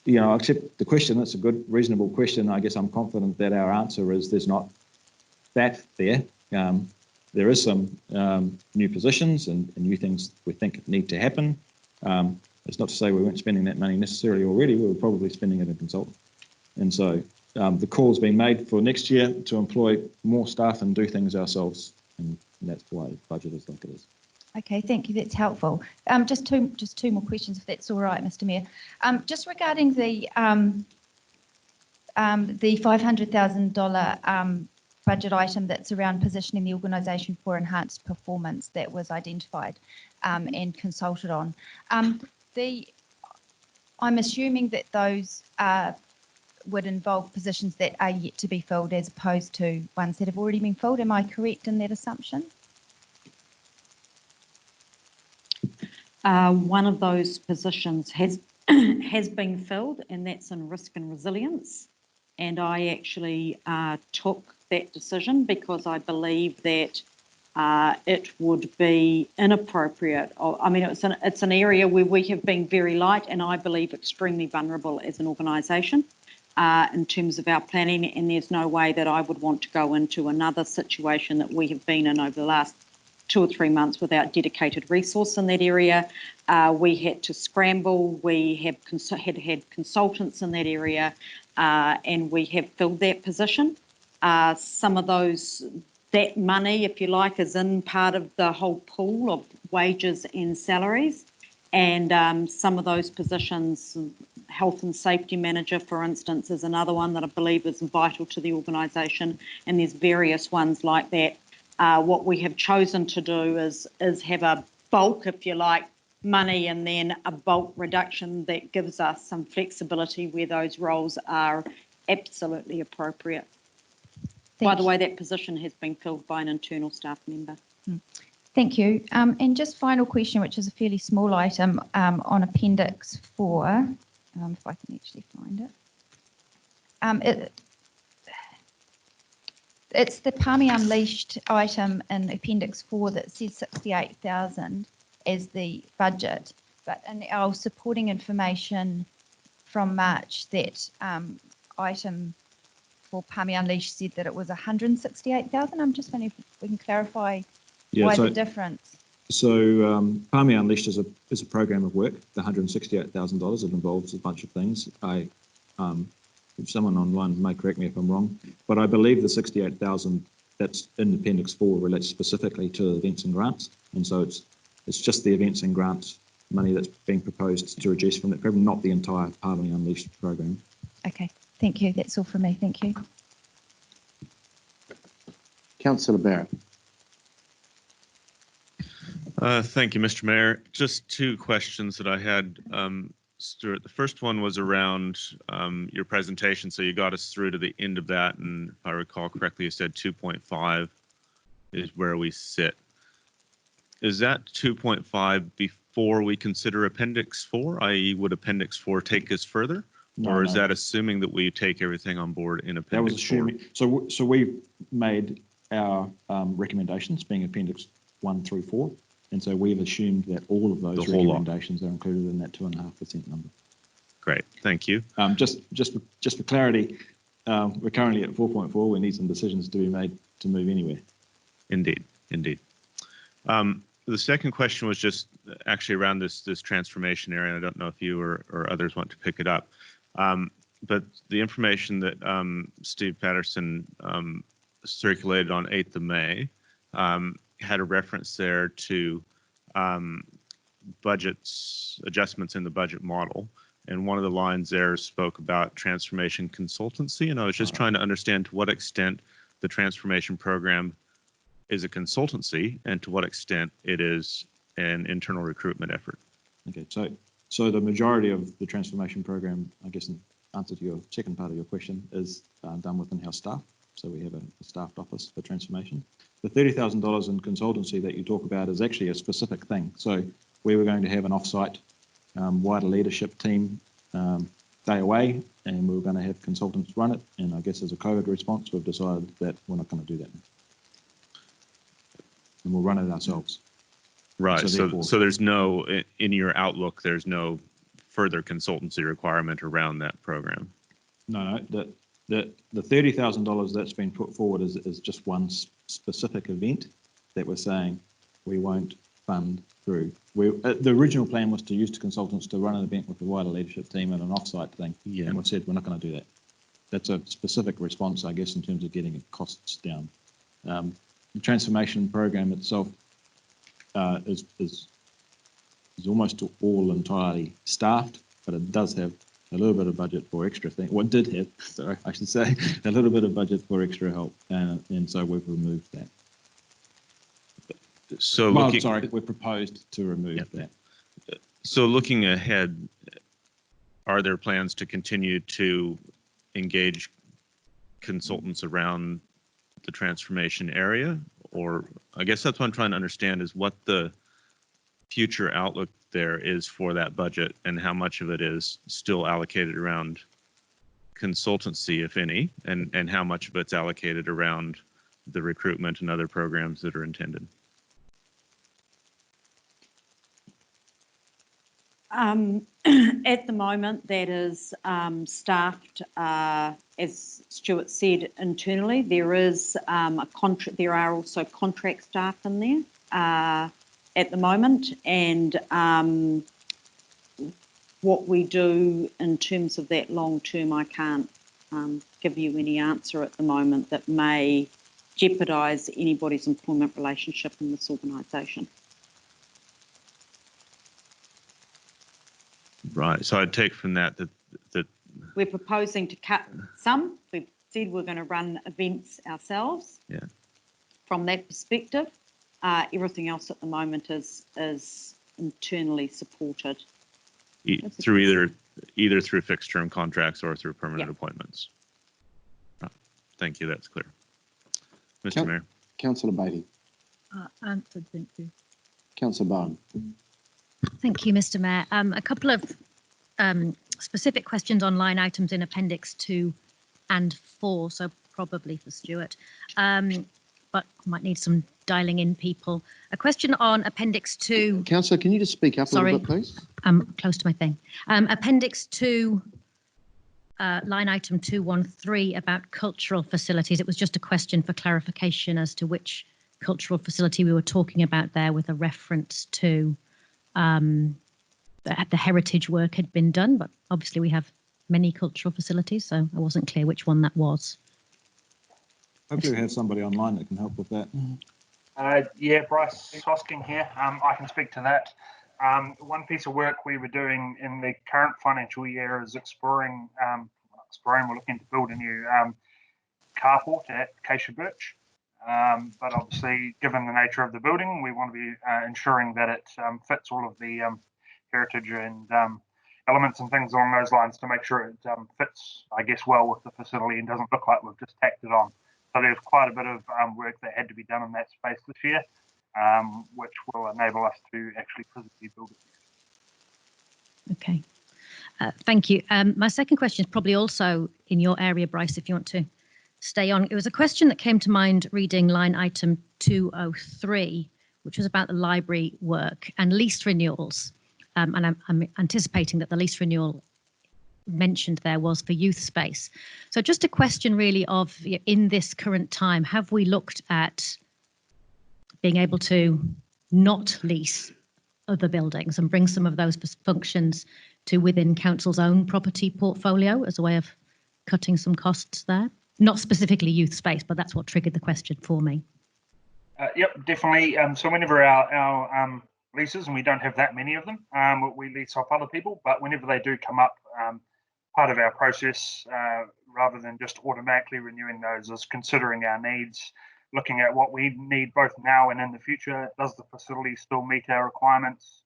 S1: I accept the question. It's a good, reasonable question. I guess I'm confident that our answer is there's not that there. There is some new positions and new things we think need to happen. It's not to say we weren't spending that money necessarily already. We were probably spending it in consultants. And so the call's been made for next year to employ more staff and do things ourselves. And that's why the budget is like it is.
S6: Okay, thank you. That's helpful. Just two more questions, if that's all right, Mr. Mayor. Just regarding the $500,000 budget item that's around positioning the organisation for enhanced performance that was identified and consulted on. I'm assuming that those would involve positions that are yet to be filled as opposed to ones that have already been filled. Am I correct in that assumption?
S15: One of those positions has been filled, and that's in risk and resilience. And I actually took that decision because I believe that it would be inappropriate. I mean, it's an area where we have been very light, and I believe extremely vulnerable as an organisation in terms of our planning. And there's no way that I would want to go into another situation that we have been in over the last 2 or 3 months without dedicated resource in that area. We had to scramble. We had consultants in that area, and we have filled that position. Some of that money, if you like, is in part of the whole pool of wages and salaries. And some of those positions, health and safety manager, for instance, is another one that I believe is vital to the organisation. And there's various ones like that. What we have chosen to do is have a bulk, if you like, money and then a bulk reduction that gives us some flexibility where those roles are absolutely appropriate. By the way, that position has been filled by an internal staff member.
S6: Thank you. And just final question, which is a fairly small item on Appendix 4, if I can actually find it. It's the Palmy Unleashed item in Appendix 4 that says 68,000 as the budget, but in our supporting information from March that item for Palmy Unleashed said that it was 168,000. I'm just wondering if we can clarify why the difference.
S1: So Palmy Unleashed is a program of work. The $168,000, it involves a bunch of things. If someone online may correct me if I'm wrong, but I believe the 68,000 that's in Appendix 4 relates specifically to events and grants, and so it's just the events and grants money that's being proposed to reduce from that program, not the entire Palmy Unleashed program.
S6: Okay, thank you. That's all from me. Thank you.
S5: Councillor Barrett.
S11: Thank you, Mr. Mayor. Just two questions that I had, Stuart. The first one was around your presentation. So you got us through to the end of that, and if I recall correctly, you said 2.5 is where we sit. Is that 2.5 before we consider Appendix 4, i.e. would Appendix 4 take us further?
S1: No,
S11: or is
S1: no.
S11: that assuming that we take everything on board in Appendix 4?
S1: That was assuming. So we made our recommendations being Appendix 1 through 4, and so we've assumed that all of those recommendations are included in that 2.5% number.
S11: Great, thank you.
S1: Just for clarity, we're currently at 4.4. We need some decisions to be made to move anywhere.
S11: Indeed, indeed. The second question was just actually around this transformation area. And I don't know if you or others want to pick it up, but the information that Steve Patterson circulated on 8th of May had a reference there to budgets, adjustments in the budget model. And one of the lines there spoke about transformation consultancy. And I was just trying to understand to what extent the transformation program is a consultancy and to what extent it is an internal recruitment effort.
S1: Okay, so the majority of the transformation program, I guess in answer to your second part of your question, is done with in-house staff. So we have a staffed office for transformation. The $30,000 in consultancy that you talk about is actually a specific thing. So we were going to have an offsite wider leadership team day away, and we were going to have consultants run it. And I guess as a COVID response, we've decided that we're not going to do that now. And we'll run it ourselves.
S11: Right. So there's no, in your outlook, there's no further consultancy requirement around that program.
S1: No, the $30,000 that's been put forward is just one specific event that we're saying we won't fund through. The original plan was to use consultants to run an event with a wider leadership team and an offsite thing. Yeah. And we said we're not going to do that. That's a specific response, I guess, in terms of getting costs down. The transformation program itself is almost all entirely staffed, but it does have a little bit of budget for extra things. Well, it did have, sorry, I should say, a little bit of budget for extra help, and so we've removed that.
S11: So
S1: we proposed to remove that.
S11: So looking ahead, are there plans to continue to engage consultants around the transformation area? Or I guess that's what I'm trying to understand is what the future outlook there is for that budget and how much of it is still allocated around consultancy, if any, and how much of it's allocated around the recruitment and other programs that are intended.
S15: At the moment, that is staffed, as Stuart said, internally. There is a contract. There are also contract staff in there at the moment, and what we do in terms of that long term, I can't give you any answer at the moment that may jeopardise anybody's employment relationship in this organisation.
S11: Right. So I'd take from that
S15: we're proposing to cut some. We've said we're going to run events ourselves.
S11: Yeah. From
S15: that perspective, everything else at the moment is internally supported.
S11: Through either through fixed term contracts or through permanent appointments. Thank you. That's clear. Mr. Mayor.
S5: Councillor Beattie.
S3: Answered. Thank you.
S5: Councillor Bowen.
S2: Thank you, Mr. Mayor. A couple of specific questions on line items in Appendix 2 and 4, so probably for Stuart, but might need some dialing in people. A question on Appendix 2.
S5: Councillor, can you just speak up a little bit, please?
S2: I'm close to my thing. Appendix 2, line item 213 about cultural facilities. It was just a question for clarification as to which cultural facility we were talking about there, with a reference to the heritage work had been done, but obviously we have many cultural facilities, so I wasn't clear which one that was.
S1: Hopefully we have somebody online that can help with that.
S10: Yeah, Bryce Hosking here. I can speak to that. One piece of work we were doing in the current financial year is exploring, we're looking to build a new carport at Acacia Birch. But obviously, given the nature of the building, we want to be ensuring that it fits all of the heritage and elements and things along those lines to make sure it fits, I guess, well with the facility and doesn't look like we've just tacked it on. So there's quite a bit of work that had to be done in that space this year, which will enable us to actually physically build it.
S2: Okay, thank you. My second question is probably also in your area, Bryce, if you want to stay on. It was a question that came to mind reading line item 203, which was about the library work and lease renewals. And I'm anticipating that the lease renewal mentioned there was for youth space. So just a question really of, in this current time, have we looked at being able to not lease other buildings and bring some of those functions to within council's own property portfolio as a way of cutting some costs there? Not specifically youth space, but that's what triggered the question for me.
S10: Yep, definitely. So whenever our leases, and we don't have that many of them, we lease off other people, but whenever they do come up, part of our process, rather than just automatically renewing those, is considering our needs, looking at what we need both now and in the future. Does the facility still meet our requirements?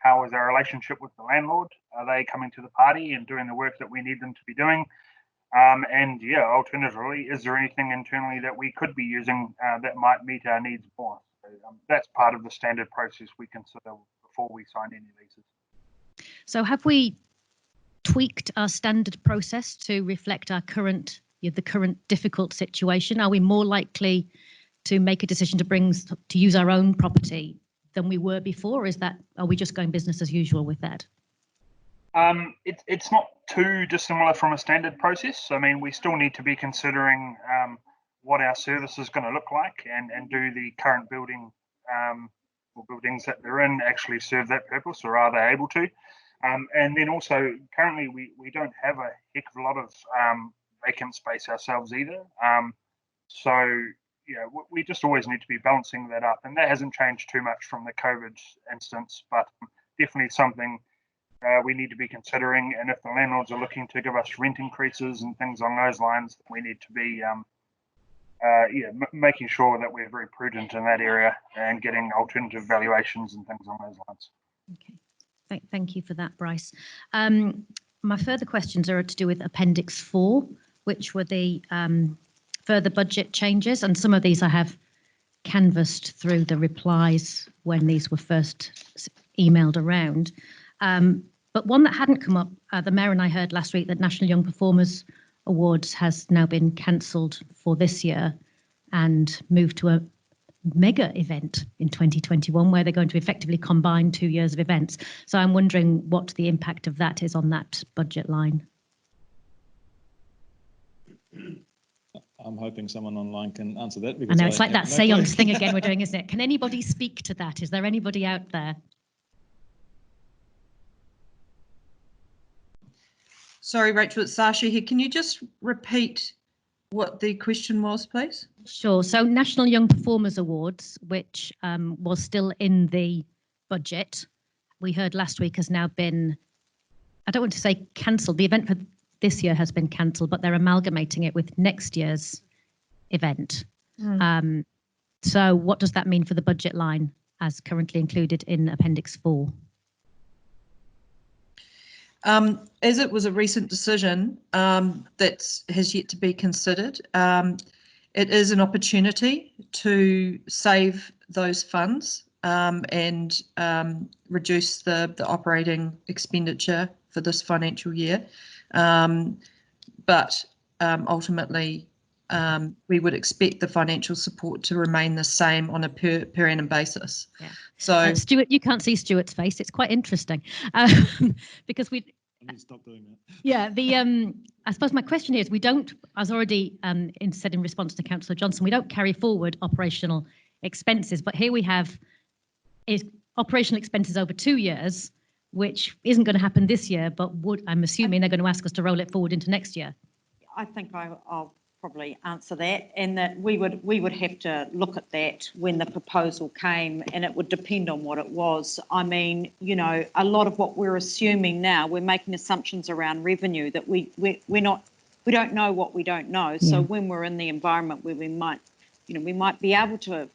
S10: How is our relationship with the landlord? Are they coming to the party and doing the work that we need them to be doing? And yeah, alternatively, is there anything internally that we could be using that might meet our needs more? So, that's part of the standard process we consider before we sign any leases.
S2: So have we tweaked our standard process to reflect our current, the current difficult situation? Are we more likely to make a decision to use our own property than we were before? Or are we just going business as usual with that?
S10: It's not too dissimilar from a standard process. I mean, we still need to be considering what our service is going to look like, and do the current building or buildings that they're in actually serve that purpose, or are they able to? And then also, currently we don't have a heck of a lot of vacant space ourselves either. So yeah, we just always need to be balancing that up, and that hasn't changed too much from the COVID instance, but definitely something we need to be considering. And if the landlords are looking to give us rent increases and things along those lines, we need to be making sure that we're very prudent in that area and getting alternative valuations and things along those lines.
S2: Okay, thank you for that, Bryce. My further questions are to do with Appendix 4, which were the further budget changes, and some of these I have canvassed through the replies when these were first emailed around. But one that hadn't come up, the Mayor and I heard last week that National Young Performers Awards has now been cancelled for this year and moved to a mega event in 2021, where they're going to effectively combine 2 years of events. So I'm wondering what the impact of that is on that budget line.
S1: I'm hoping someone online can answer that.
S2: I know, it's like that seance thing again we're doing, isn't it? Can anybody speak to that? Is there anybody out there?
S17: Sorry, Rachel, it's Sasha here. Can you just repeat what the question was, please?
S2: Sure. So National Young Performers Awards, which was still in the budget, we heard last week has now been, I don't want to say cancelled. The event for this year has been cancelled, but they're amalgamating it with next year's event. So what does that mean for the budget line as currently included in Appendix 4?
S17: As it was a recent decision that has yet to be considered, it is an opportunity to save those funds and reduce the operating expenditure for this financial year. But ultimately, we would expect the financial support to remain the same on a per annum basis.
S2: Yeah.
S17: So
S2: Stuart, you can't see Stuart's face. It's quite interesting because
S1: I need to stop doing that.
S2: Yeah, I suppose my question is, we don't, as already said in response to Councillor Johnson, we don't carry forward operational expenses, but here we have is operational expenses over 2 years, which isn't going to happen this year, but I'm assuming they're going to ask us to roll it forward into next year.
S15: I think I'll probably answer that, and that we would have to look at that when the proposal came, and it would depend on what it was. I mean, you know, a lot of what we're assuming now, we're making assumptions around revenue that we don't know what we don't know. So when we're in the environment where we might be able to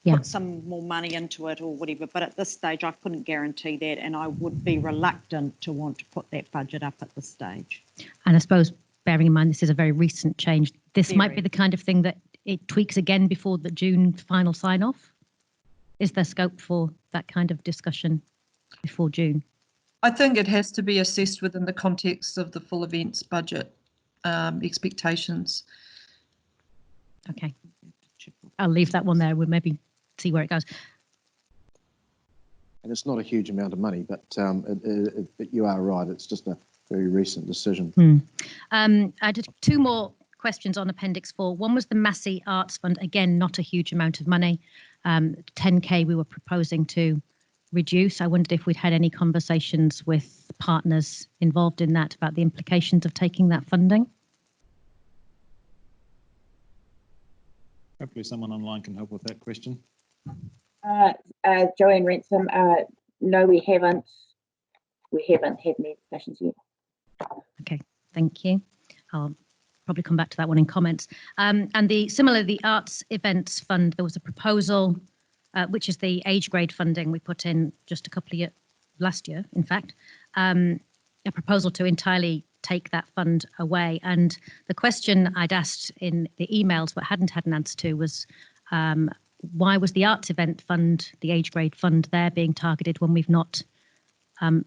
S15: put some more money into it or whatever, but at this stage I couldn't guarantee that, and I would be reluctant to want to put that budget up at this stage.
S2: And I suppose, bearing in mind this is a very recent change, this might be the kind of thing that it tweaks again before the June final sign-off. Is there scope for that kind of discussion before June?
S17: I think it has to be assessed within the context of the full events budget expectations.
S2: Okay, I'll leave that one there. We'll maybe see where it goes.
S5: And it's not a huge amount of money, but you are right. It's just a very recent decision.
S2: I did 2 more questions on Appendix 4. One was the Massey Arts Fund. Again, not a huge amount of money. 10K we were proposing to reduce. I wondered if we'd had any conversations with partners involved in that about the implications of taking that funding.
S1: Hopefully someone online can help with that question.
S13: Joanne Ransom, no, we haven't. We haven't had any discussions yet.
S2: Okay, thank you. I'll probably come back to that one in comments. And the Arts Events Fund, there was a proposal, which is the age grade funding we put in just a couple of years, last year, in fact, a proposal to entirely take that fund away. And the question I'd asked in the emails but hadn't had an answer to was, why was the Arts Event Fund, the age grade fund there, being targeted when we've not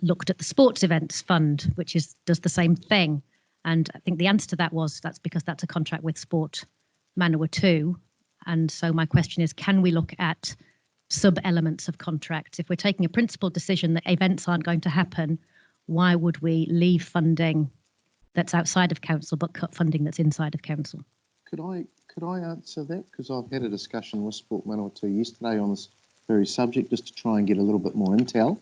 S2: looked at the Sports Events Fund, which does the same thing? And I think the answer to that was that's because that's a contract with Sport Manawa 2. And so my question is, can we look at sub-elements of contracts? If we're taking a principled decision that events aren't going to happen, why would we leave funding that's outside of council but cut funding that's inside of council?
S5: Could I answer that? Because I've had a discussion with Sport Manawa 2 yesterday on this very subject, just to try and get a little bit more intel.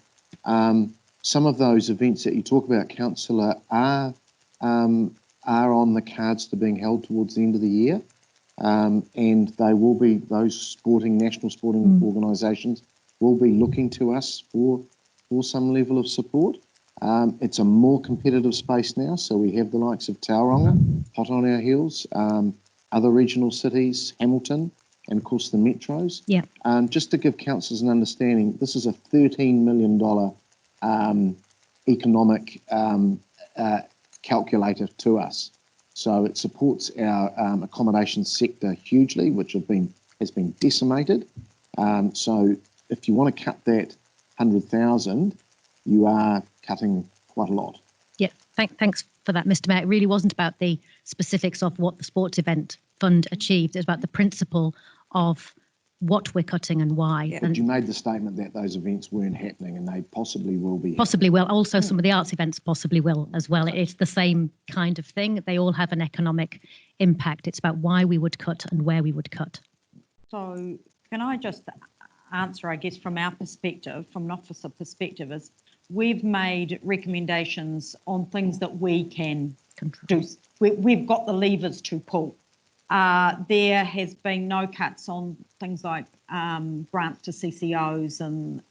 S5: Some of those events that you talk about, Councillor, are on the cards to being held towards the end of the year, and they will be, those national sporting organisations will be looking to us for some level of support. It's a more competitive space now, so we have the likes of Tauranga hot on our heels, other regional cities, Hamilton, and of course the metros.
S2: Yeah.
S5: Just to give councillors an understanding, this is a $13 million economic calculator to us. So it supports our accommodation sector hugely, which has been decimated. So if you want to cut that 100,000, you are cutting quite a lot.
S2: Yeah, thanks for that, Mr. Mayor. It really wasn't about the specifics of what the Sports Event Fund achieved. It was about the principle of what we're cutting and why.
S5: Yeah, and you made the statement that those events weren't happening and they possibly will be.
S2: Possibly will. Also, some of the arts events possibly will as well. It's the same kind of thing. They all have an economic impact. It's about why we would cut and where we would cut.
S15: So can I just answer, I guess, from our perspective, from an officer perspective, is we've made recommendations on things that we can do. We've got the levers to pull. There has been no cuts on things like grants to CCOs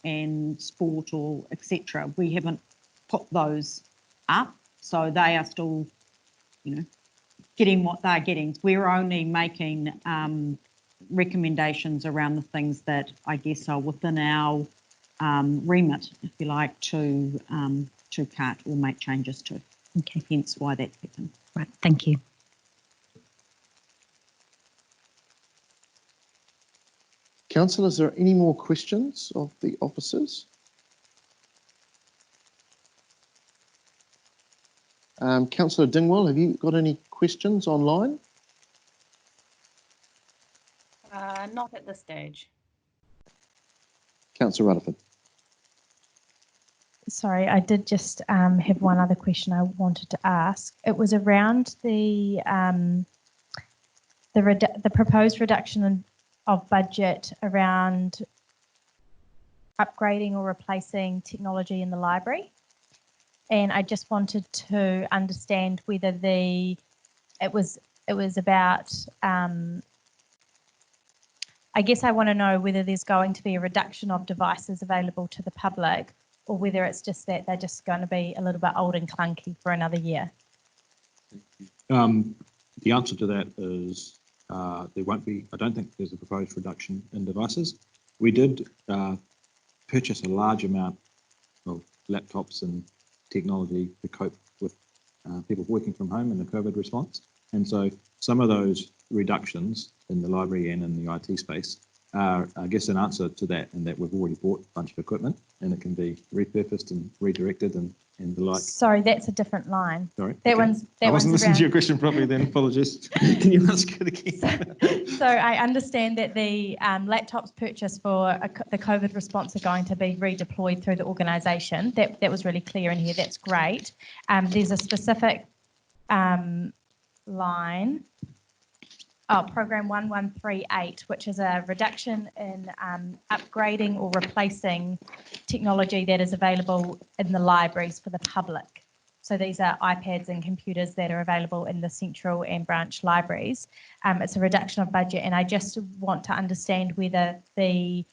S15: and sport or etc. We haven't put those up, so they are still, getting what they're getting. We're only making recommendations around the things that I guess are within our remit, if you like, to cut or make changes to.
S2: Okay.
S15: Hence why that's happened.
S2: Right. Thank you.
S5: Councillor, is there any more questions of the officers? Councillor Dingwall, have you got any questions online?
S18: Not at this stage.
S5: Councillor Rutherford.
S12: Sorry, I did just have one other question I wanted to ask. It was around the proposed reduction of budget around upgrading or replacing technology in the library. And I just wanted to understand whether it was about, I guess I want to know whether there's going to be a reduction of devices available to the public, or whether it's just that they're just going to be a little bit old and clunky for another year.
S1: The answer to that is there won't be, I don't think there's a proposed reduction in devices. We did purchase a large amount of laptops and technology to cope with people working from home in the COVID response. And so some of those reductions in the library and in the IT space are, I guess, an answer to that, and that we've already bought a bunch of equipment and it can be repurposed and redirected and the like.
S12: Sorry, that's a different line.
S1: Sorry.
S12: That
S1: okay.
S12: one's
S1: I wasn't listening
S12: around...
S1: to your question properly then, apologies. Can you ask it again?
S12: So I understand that the laptops purchased for the COVID response are going to be redeployed through the organisation. That was really clear in here. That's great. There's a specific line, program 1138, which is a reduction in upgrading or replacing technology that is available in the libraries for the public. So these are iPads and computers that are available in the central and branch libraries. It's a reduction of budget, and I just want to understand whether the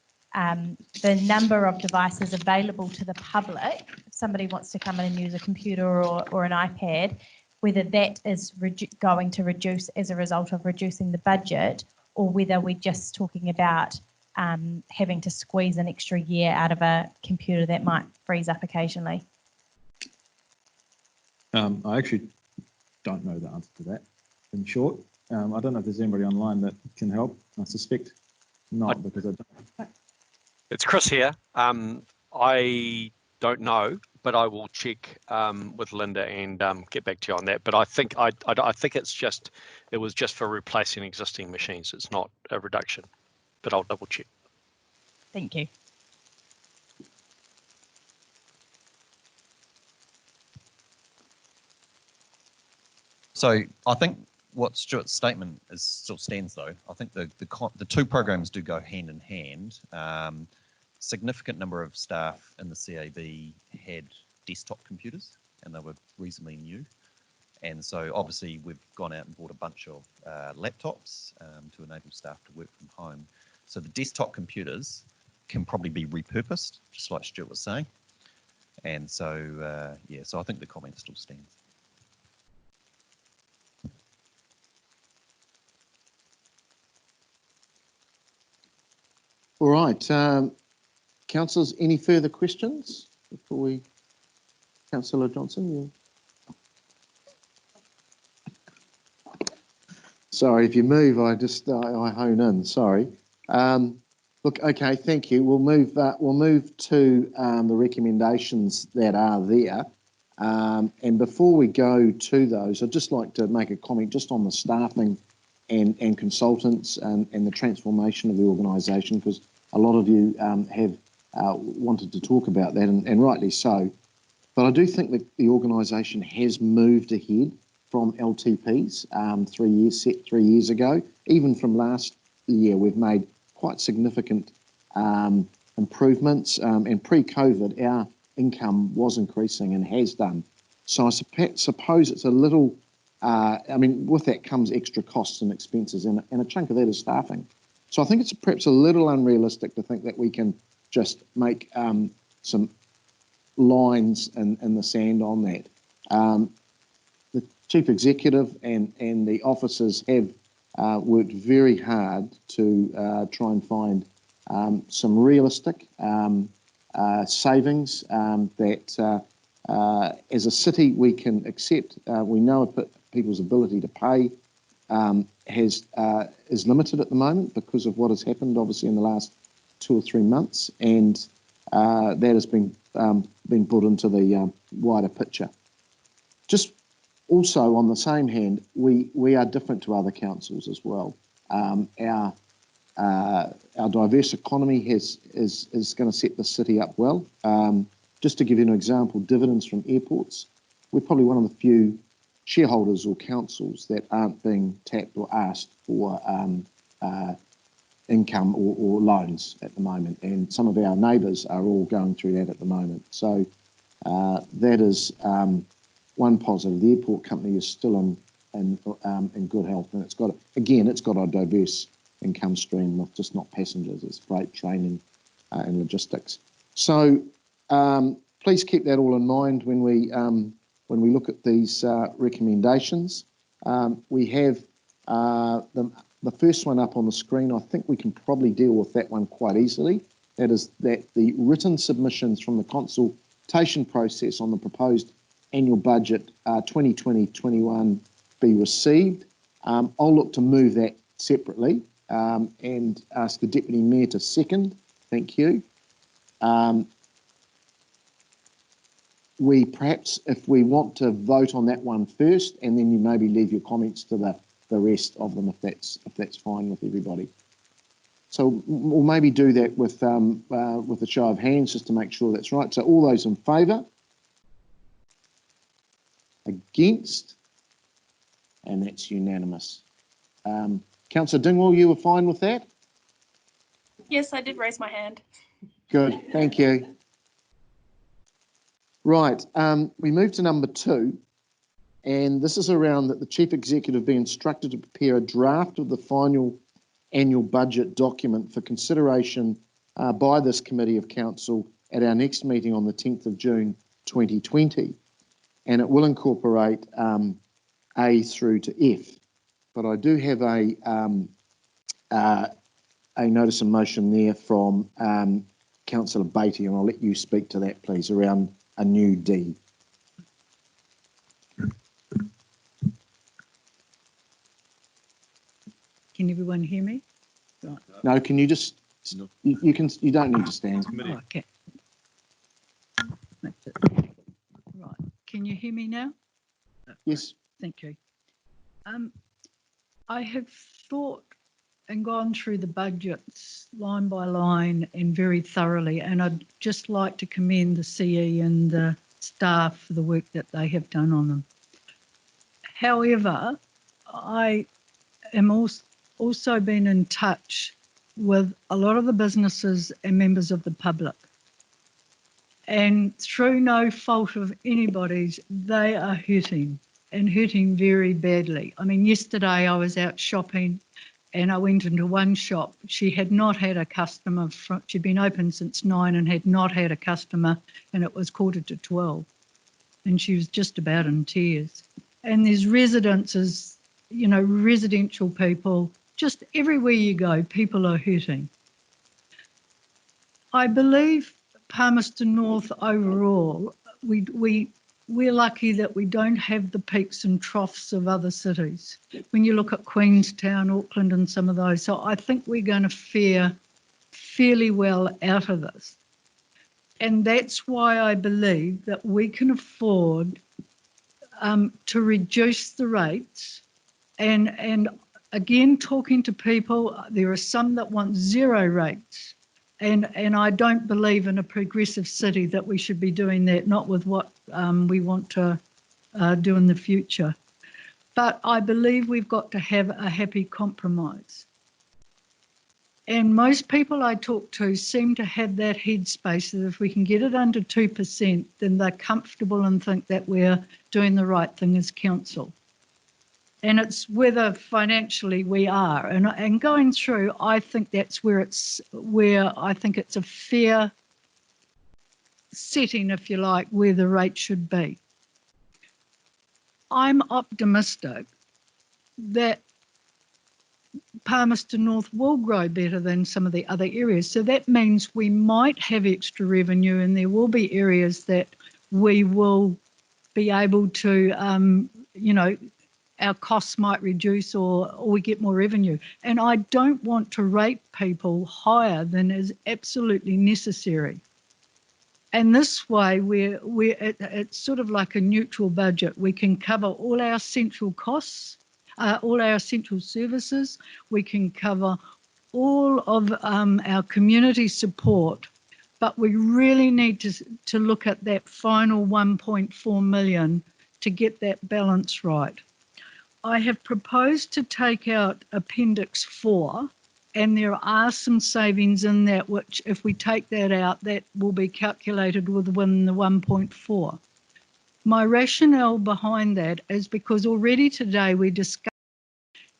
S12: number of devices available to the public, if somebody wants to come in and use a computer or an iPad, whether that is going to reduce as a result of reducing the budget, or whether we're just talking about having to squeeze an extra year out of a computer that might freeze up occasionally.
S1: I actually don't know the answer to that, in short. I don't know if there's anybody online that can help. I suspect not, because I don't.
S14: It's Chris here. I don't know, but I will check with Linda and get back to you on that. But I think I think it was just for replacing existing machines. It's not a reduction, but I'll double check.
S12: Thank you.
S19: So I think what Stuart's statement is still stands, though. I think the two programs do go hand in hand. Significant number of staff in the CAB had desktop computers, and they were reasonably new. And so obviously we've gone out and bought a bunch of laptops to enable staff to work from home. So the desktop computers can probably be repurposed, just like Stuart was saying. And so, yeah, so I think the comment still stands.
S5: All right, councillors, any further questions before we? Councillor Johnson, you. Sorry, if you move, I hone in. Sorry. Look, okay, thank you. We'll move to the recommendations that are there. And before we go to those, I'd just like to make a comment just on the staffing and consultants and the transformation of the organisation, because a lot of you have wanted to talk about that, and rightly so. But I do think that the organisation has moved ahead from LTPs 3 years ago. Even from last year, we've made quite significant improvements. And pre-COVID, our income was increasing and has done. So I suppose it's a little, I mean, with that comes extra costs and expenses, and a chunk of that is staffing. So I think it's perhaps a little unrealistic to think that we can just make some lines in the sand on that. The chief executive and the officers have worked very hard to try and find some realistic savings that as a city we can accept. We know people's ability to pay is limited at the moment because of what has happened obviously in the last 2 or 3 months, and that has been brought into the wider picture. Just also on the same hand, we are different to other councils as well. Our diverse economy is going to set the city up well. just to give you an example, dividends from airports, we're probably one of the few shareholders or councils that aren't being tapped or asked for income or loans at the moment, and some of our neighbours are all going through that at the moment. So that is one positive. The airport company is still in good health, and it's got a diverse income stream with just not passengers, it's freight, training, and logistics. So please keep that all in mind when we look at these recommendations. We have the first one up on the screen. I think we can probably deal with that one quite easily. That is that the written submissions from the consultation process on the proposed annual budget 2020-21 be received. I'll look to move that separately and ask the Deputy Mayor to second. Thank you. We perhaps, if we want to vote on that one first, and then you maybe leave your comments to the rest of them, if that's fine with everybody. So we'll maybe do that with a show of hands just to make sure that's right. So all those in favour? Against? And that's unanimous. Councillor Dingwall, you were fine with that?
S20: Yes, I did raise my hand.
S5: Good, thank you. Right, we move to number 2, and this is around that the Chief Executive be instructed to prepare a draft of the final annual budget document for consideration by this Committee of Council at our next meeting on the 10th of June 2020. And it will incorporate A through to F. But I do have a notice of motion there from Councillor Beattie, and I'll let you speak to that, please, around a new D.
S21: Can everyone hear me? Right.
S5: No, can you just, you don't need to stand.
S21: Oh, okay. Right. Can you hear me now?
S5: Yes.
S21: Thank you. I have thought and gone through the budgets line by line and very thoroughly, and I'd just like to commend the CE and the staff for the work that they have done on them. However, I am also been in touch with a lot of the businesses and members of the public, and through no fault of anybody's, they are hurting and hurting very badly. I mean, yesterday I was out shopping and I went into one shop. She had not had a customer, she'd been open since 9 and had not had a customer, and it was 11:45. And she was just about in tears. And there's residences, you know, residential people, just everywhere you go, people are hurting. I believe Palmerston North overall, we're lucky that we don't have the peaks and troughs of other cities. When you look at Queenstown, Auckland and some of those, so I think we're going to fare fairly well out of this. And that's why I believe that we can afford to reduce the rates. And again, talking to people, there are some that want 0 rates. And I don't believe in a progressive city that we should be doing that, not with what we want to do in the future. But I believe we've got to have a happy compromise. And most people I talk to seem to have that headspace that if we can get it under 2%, then they're comfortable and think that we're doing the right thing as council. And it's whether financially we are. And going through, I think that's where I think it's a fair setting, if you like, where the rate should be. I'm optimistic that Palmerston North will grow better than some of the other areas. So that means we might have extra revenue, and there will be areas that we will be able to, you know, our costs might reduce or we get more revenue. And I don't want to rate people higher than is absolutely necessary. And this way, it's sort of like a neutral budget. We can cover all our central costs, all our central services. We can cover all of our community support but we really need to look at that final 1.4 million to get that balance right. I have proposed to take out Appendix 4, and there are some savings in that which, if we take that out, that will be calculated within the 1.4. My rationale behind that is because already today we discussed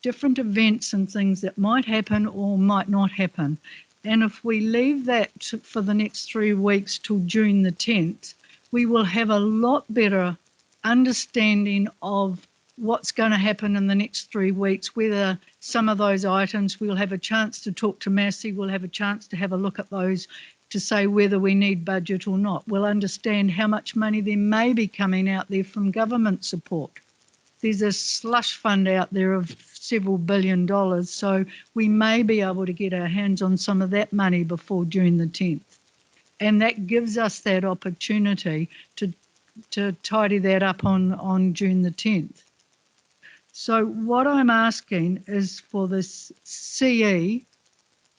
S21: different events and things that might happen or might not happen. And if we leave that for the next 3 weeks till June the 10th, we will have a lot better understanding of what's going to happen in the next 3 weeks, whether some of those items we'll have a chance to talk to Massey, we'll have a chance to have a look at those to say whether we need budget or not. We'll understand how much money there may be coming out there from government support. There's a slush fund out there of several $billion, so we may be able to get our hands on some of that money before June the 10th. And that gives us that opportunity to tidy that up on June the 10th. So what I'm asking is for this CE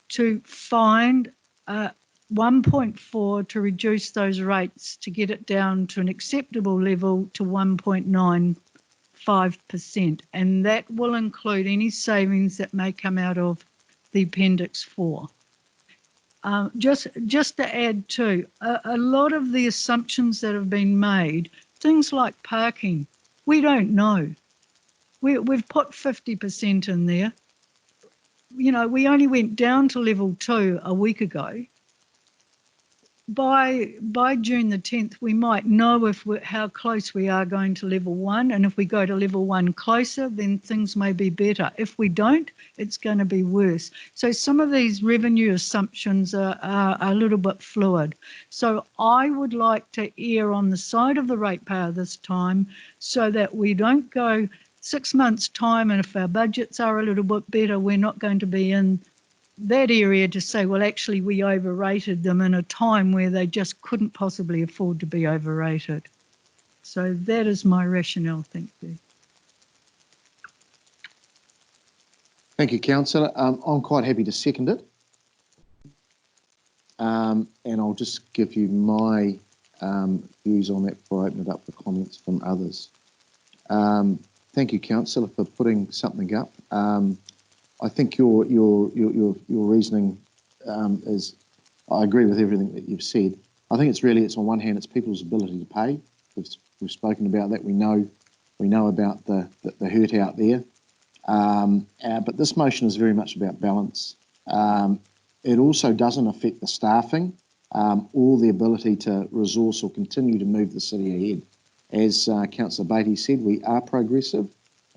S21: to find 1.4 to reduce those rates to get it down to an acceptable level to 1.95%. And that will include any savings that may come out of the Appendix 4. Just to add to, a lot of the assumptions that have been made, things like parking, we don't know. We've put 50% in there. You know, we only went down to level 2 a week ago. By June the 10th, we might know how close we are going to level 1, and if we go to level 1 closer, then things may be better. If we don't, it's going to be worse. So some of these revenue assumptions are a little bit fluid. So I would like to err on the side of the ratepayer this time so that we don't go 6 months' time, and if our budgets are a little bit better, we're not going to be in that area to say, well, actually, we overrated them in a time where they just couldn't possibly afford to be overrated. So that is my rationale. Thank you.
S5: Thank you, Councillor. I'm quite happy to second it. And I'll just give you my views on that before I open it up for comments from others. Thank you, Councillor, for putting something up. I think your reasoning is, I agree with everything that you've said. I think it's on one hand, it's people's ability to pay. We've spoken about that. We know about the hurt out there. But this motion is very much about balance. It also doesn't affect the staffing or the ability to resource or continue to move the city ahead. As Councillor Beattie said, we are progressive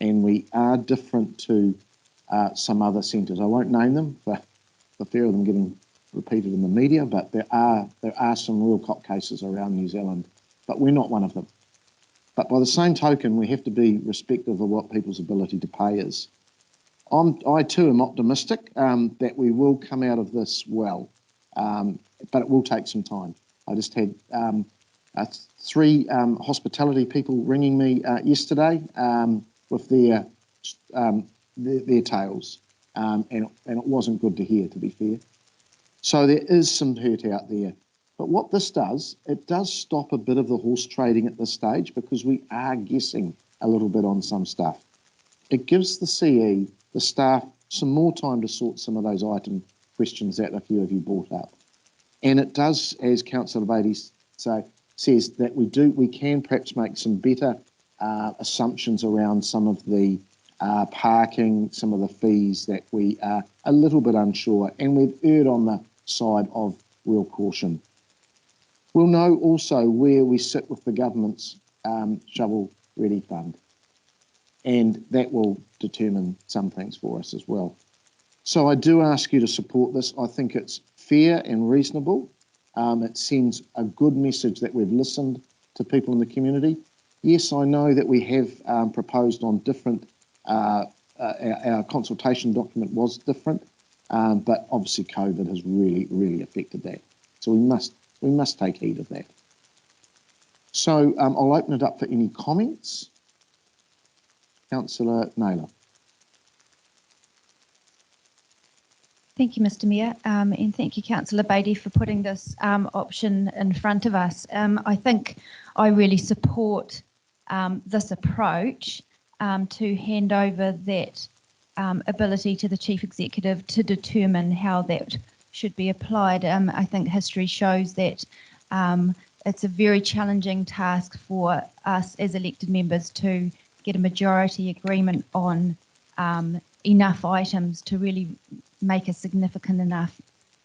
S5: and we are different to some other centres. I won't name them for fear of them getting repeated in the media, but there are some real cop cases around New Zealand, but we're not one of them. But by the same token, we have to be respectful of what people's ability to pay is. I too am optimistic that we will come out of this well, but it will take some time. I just had 3 hospitality people ringing me yesterday with their tales, and it wasn't good to hear, to be fair. So there is some hurt out there. But what this does, it does stop a bit of the horse trading at this stage because we are guessing a little bit on some stuff. It gives the CE, the staff, some more time to sort some of those item questions that a few of you brought up. And it does, as Councillor Beattie says, that we can perhaps make some better assumptions around some of the parking, some of the fees that we are a little bit unsure, and we've erred on the side of real caution. We'll know also where we sit with the government's shovel ready fund, and that will determine some things for us as well. So I do ask you to support this. I think it's fair and reasonable. It sends a good message that we've listened to people in the community. Yes, I know that we have proposed on different, our consultation document was different, but obviously COVID has really, really affected that. So we must take heed of that. So I'll open it up for any comments. Councillor Naylor.
S6: Thank you, Mr. Mayor, and thank you, Councillor Beattie, for putting this option in front of us. I think I really support this approach to hand over that ability to the Chief Executive to determine how that should be applied. I think history shows that it's a very challenging task for us as elected members to get a majority agreement on enough items to really make a significant enough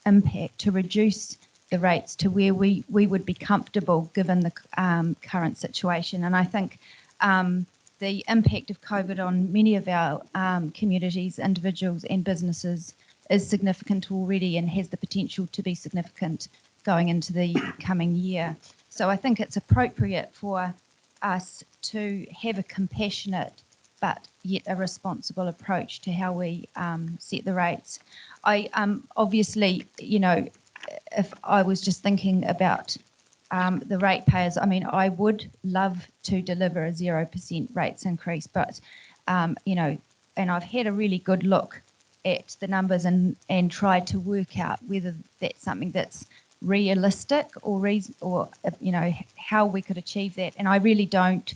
S6: impact to reduce the rates to where we would be comfortable given the current situation. And I think the impact of COVID on many of our communities, individuals and businesses is significant already and has the potential to be significant going into the coming year. So I think it's appropriate for us to have a compassionate but yet a responsible approach to how we set the rates. I obviously, you know, if I was just thinking about the ratepayers, I mean, I would love to deliver a 0% rates increase, but, you know, and I've had a really good look at the numbers and tried to work out whether that's something that's realistic or you know, how we could achieve that. And I really don't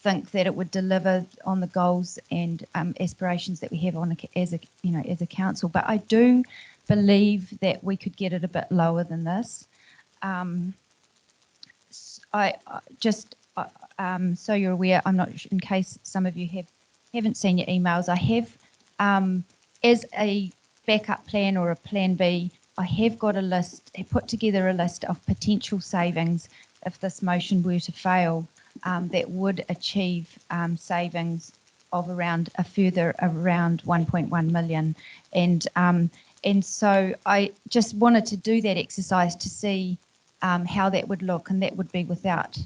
S6: think that it would deliver on the goals and aspirations that we have on as a council. But I do believe that we could get it a bit lower than this. I just so you're aware, I'm not in case some of you haven't seen your emails. I have as a backup plan or a plan B, I have got a list. I put together a list of potential savings if this motion were to fail. That would achieve savings of around a further around 1.1 million. And so I just wanted to do that exercise to see how that would look, and that would be without,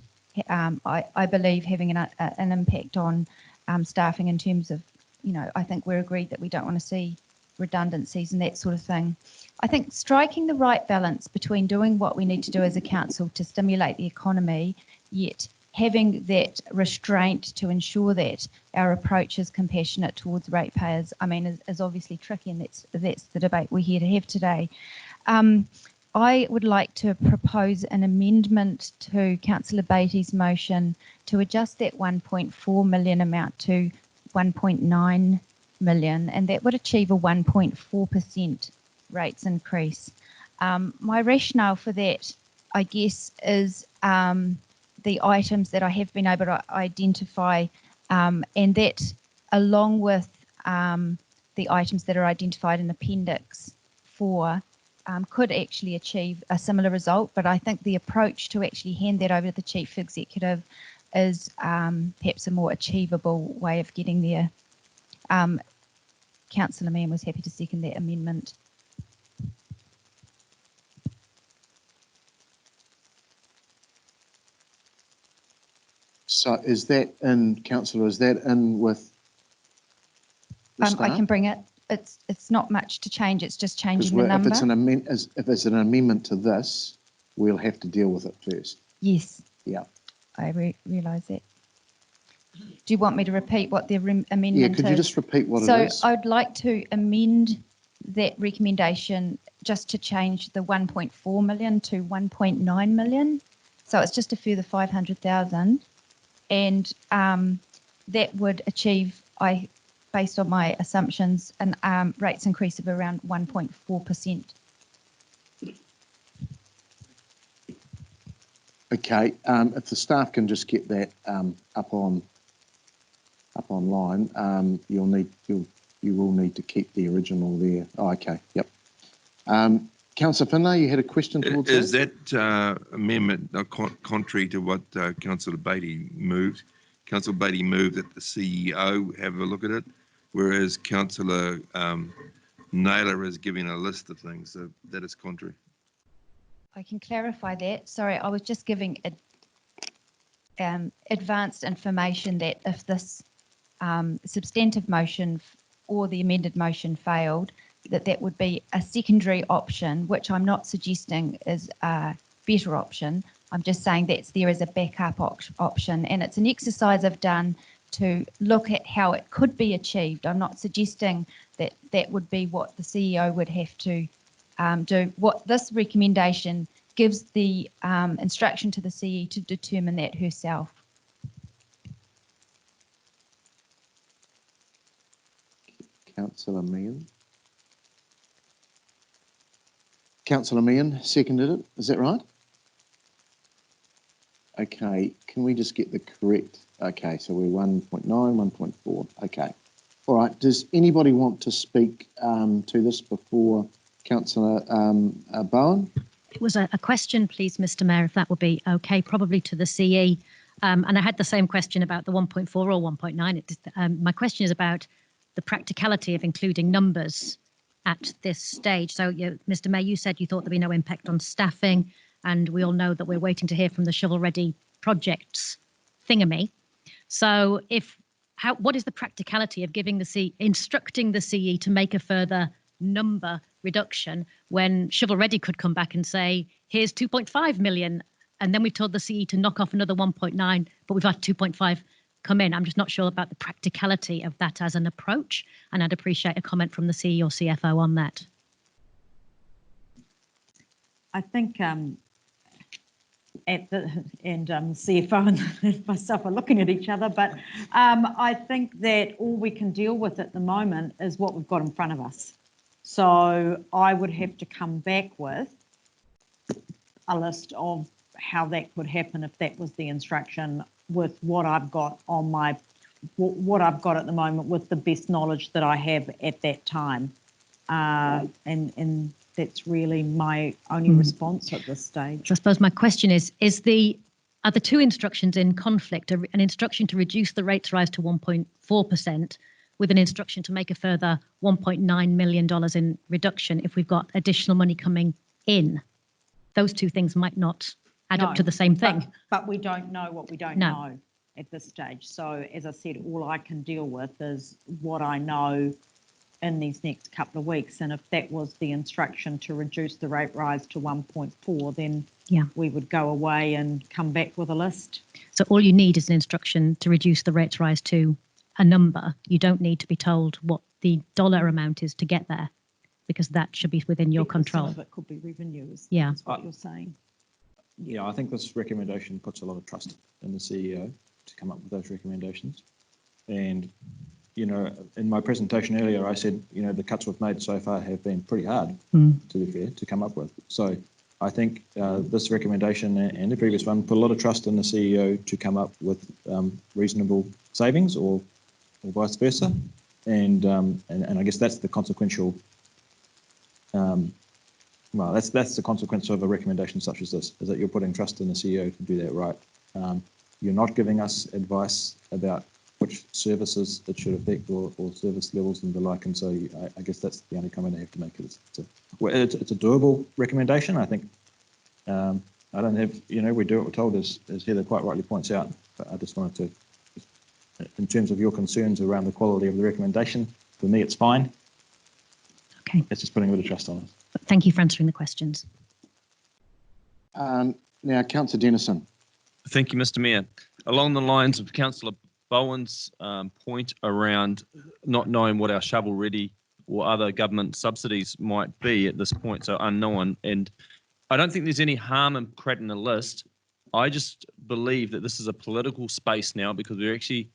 S6: I believe, having an impact on staffing in terms of, you know, I think we're agreed that we don't want to see redundancies and that sort of thing. I think striking the right balance between doing what we need to do as a council to stimulate the economy, yet having that restraint to ensure that our approach is compassionate towards ratepayers, I mean, is obviously tricky, and that's the debate we're here to have today. I would like to propose an amendment to Councillor Beattie's motion to adjust that 1.4 million amount to 1.9 million, and that would achieve a 1.4% rates increase. My rationale for that, I guess, is the items that I have been able to identify, and that along with the items that are identified in Appendix 4 could actually achieve a similar result. But I think the approach to actually hand that over to the Chief Executive is perhaps a more achievable way of getting there. Councillor Mann was happy to second that amendment.
S5: So is that in, Councillor, is that in with the
S6: I can bring it. It's not much to change. It's just changing the number.
S5: If it's an amendment to this, we'll have to deal with it first.
S6: Yes.
S5: Yeah.
S6: I realise that. Do you want me to repeat what the amendment is?
S5: Yeah, could you just repeat what it is?
S6: So I'd like to amend that recommendation just to change the 1.4 million to 1.9 million. So it's just a further 500,000. And that would achieve, based on my assumptions, an rates increase of around 1.4%.
S5: Okay, if the staff can just get that up online, you will need to keep the original there. Oh, okay, yep. Councillor Finlay, you had a question towards
S4: Is that amendment contrary to what Councillor Beattie moved? Councillor Beattie moved that the CEO have a look at it, whereas Councillor Naylor is giving a list of things, so that is contrary.
S6: I can clarify that. Sorry, I was just giving advanced information that if this substantive motion or the amended motion failed, that would be a secondary option, which I'm not suggesting is a better option. I'm just saying that's there as a backup option, and it's an exercise I've done to look at how it could be achieved. I'm not suggesting that that would be what the CEO would have to do. What this recommendation gives the instruction to the CE to determine that herself.
S5: Councillor Meehan. Councillor Meehan seconded it, is that right? Okay, can we just get the correct, okay, so we're 1.9, 1.4, okay. All right, does anybody want to speak to this before Councillor Bowen?
S2: It was a question, please, Mr. Mayor, if that would be okay, probably to the CE. And I had the same question about the 1.4 or 1.9. My question is about the practicality of including numbers at this stage. So, Mr. Mayor, you said you thought there'd be no impact on staffing, and we all know that we're waiting to hear from the shovel-ready projects thingamy. So, what is the practicality of instructing the CE to make a further number reduction when shovel-ready could come back and say, here's 2.5 million, and then we told the CE to knock off another 1.9, but we've had 2.5 come in. I'm just not sure about the practicality of that as an approach, and I'd appreciate a comment from the CE or CFO on that.
S15: I think CFO and myself are looking at each other, but I think that all we can deal with at the moment is what we've got in front of us. So I would have to come back with a list of how that could happen if that was the instruction, with what I've got on what I've got at the moment, with the best knowledge that I have at that time, and that's really my only response at this stage.
S2: So I suppose my question is are the two instructions in conflict? An instruction to reduce the rates rise to 1.4% with an instruction to make a further $1.9 million in reduction if we've got additional money coming in. Those two things might not add up to the same thing.
S15: But we don't know what we don't know at this stage. So as I said, all I can deal with is what I know in these next couple of weeks. And if that was the instruction to reduce the rate rise to 1.4, then we would go away and come back with a list.
S2: So all you need is an instruction to reduce the rates rise to a number. You don't need to be told what the dollar amount is to get there, because that should be within your control.
S15: Some of it could be revenue, is what you're saying.
S1: Yeah, I think this recommendation puts a lot of trust in the CEO to come up with those recommendations. And, in my presentation earlier, I said, the cuts we've made so far have been pretty hard, to be fair, to come up with. So I think this recommendation and the previous one put a lot of trust in the CEO to come up with reasonable savings or vice versa. And I guess that's the consequential that's the consequence of a recommendation such as this, is that you're putting trust in the CEO to do that right. You're not giving us advice about which services it should affect or service levels and the like. And so I guess that's the only comment I have to make. It's a doable recommendation. I think I don't have, we do what we're told, as Heather quite rightly points out. But I just wanted to, in terms of your concerns around the quality of the recommendation, for me, it's fine.
S2: Okay.
S1: It's just putting a bit of trust on us.
S2: Thank you for answering the questions.
S5: Now, Councillor Dennison.
S8: Thank you, Mr. Mayor. Along the lines of Councillor Bowen's point around not knowing what our shovel-ready or other government subsidies might be at this point, so unknown, and I don't think there's any harm in creating a list. I just believe that this is a political space now, because we're actually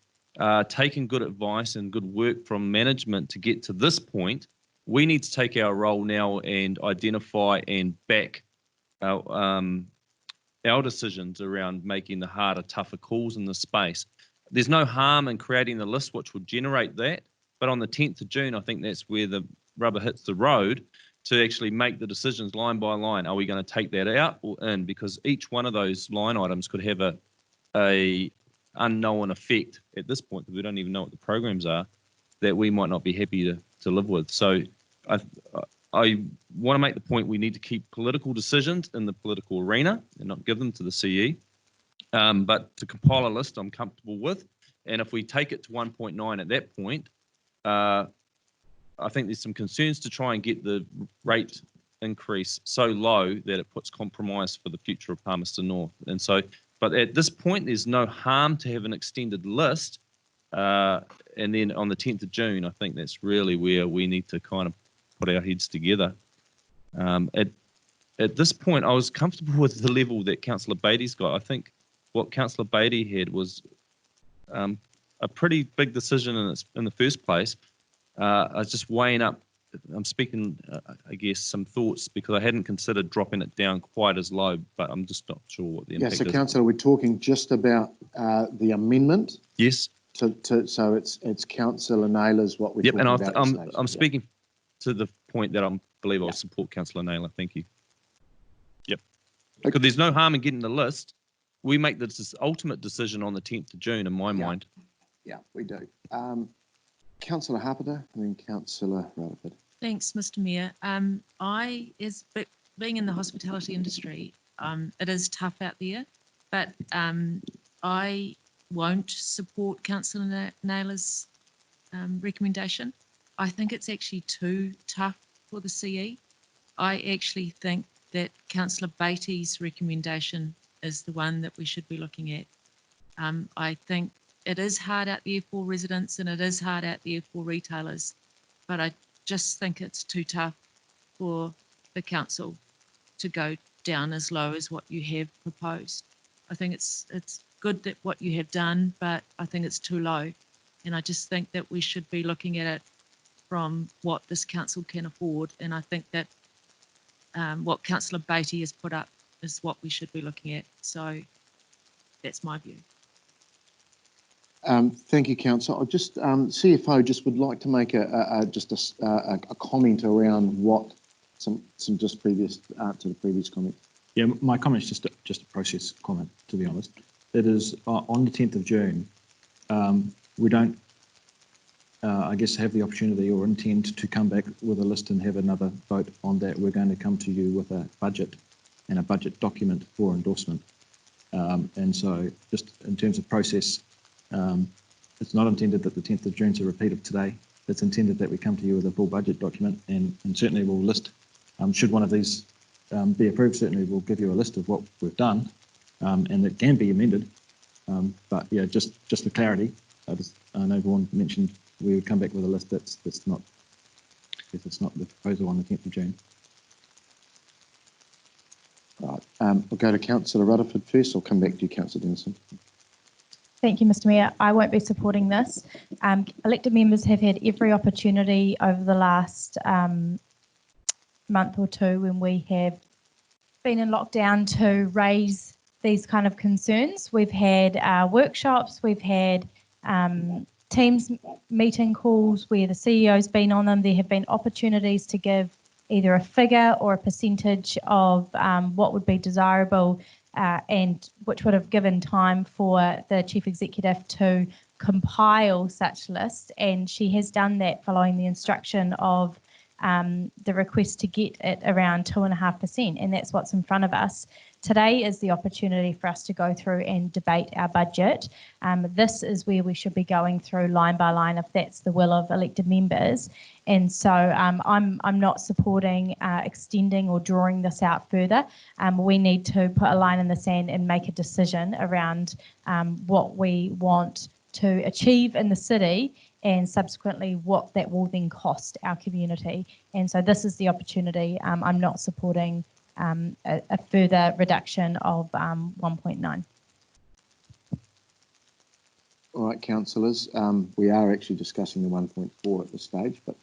S8: taking good advice and good work from management to get to this point. We need to take our role now and identify and back our decisions around making the harder, tougher calls in this space. There's no harm in creating the list which would generate that, but on the 10th of June, I think that's where the rubber hits the road to actually make the decisions line by line. Are we going to take that out or in? Because each one of those line items could have a unknown effect at this point, that we don't even know what the programs are, that we might not be happy to live with. So I want to make the point, we need to keep political decisions in the political arena and not give them to the CE. But to compile a list I'm comfortable with, and if we take it to 1.9 at that point, I think there's some concerns to try and get the rate increase so low that it puts compromise for the future of Palmerston North. And so, but at this point, there's no harm to have an extended list And then on the 10th of June, I think that's really where we need to kind of put our heads together. At this point, I was comfortable with the level that Councillor Beatty's got. I think what Councillor Beatty had was a pretty big decision in the first place. I was just weighing up, I'm speaking, I guess, some thoughts because I hadn't considered dropping it down quite as low, but I'm just not sure what the impact is.
S5: So Councillor, we're talking just about the amendment?
S8: Yes.
S5: So it's Councillor Naylor's what we're
S8: Yep,
S5: talking
S8: and
S5: about.
S8: I'm speaking to the point that I believe I'll support Councillor Naylor. Thank you. Yep. Because there's no harm in getting the list. We make this ultimate decision on the 10th of June, in my mind.
S5: Yeah, we do. Councillor Harpiter and then Councillor Rutherford.
S3: Thanks, Mr. Mayor. Being in the hospitality industry, it is tough out there, but I won't support Councillor Naylor's recommendation. I think it's actually too tough for the CE. I actually think that Councillor Beatty's recommendation is the one that we should be looking at. I think it is hard out there for residents and it is hard out there for retailers, but I just think it's too tough for the council to go down as low as what you have proposed. I think it's good that what you have done, but I think it's too low. And I just think that we should be looking at it from what this council can afford. And I think that what Councillor Beatty has put up is what we should be looking at. So that's my view.
S5: Thank you, Councillor. I just CFO just would like to make a comment around what some just previous to the previous comment.
S1: Yeah, my comment is just a process comment, to be honest. It is on the 10th of June. We don't, I guess, have the opportunity or intend to come back with a list and have another vote on that. We're going to come to you with a budget and a budget document for endorsement. And so just in terms of process, it's not intended that the 10th of June is a repeat of today. It's intended that we come to you with a full budget document and certainly we'll list, should one of these be approved, certainly we'll give you a list of what we've done and it can be amended. But yeah, just for clarity, I know Vaughan mentioned we would come back with a list that's not, if it's not the proposal on the 10th of June.
S5: Right, we'll go to Councillor Rutherford first. I'll come back to you, Councillor Dennison.
S12: Thank you, Mr. Mayor. I won't be supporting this. Elected members have had every opportunity over the last month or two when we have been in lockdown to raise these kind of concerns. We've had workshops, we've had Teams meeting calls where the CEO's been on them. There have been opportunities to give either a figure or a percentage of what would be desirable and which would have given time for the Chief Executive to compile such lists. And she has done that following the instruction of the request to get it around 2.5%. And that's what's in front of us. Today is the opportunity for us to go through and debate our budget. This is where we should be going through line by line if that's the will of elected members. And so I'm not supporting extending or drawing this out further. We need to put a line in the sand and make a decision around what we want to achieve in the city and subsequently what that will then cost our community. And so this is the opportunity. I'm not supporting a further reduction of 1.9.
S5: All right, councillors, we are actually discussing the 1.4 at this stage, but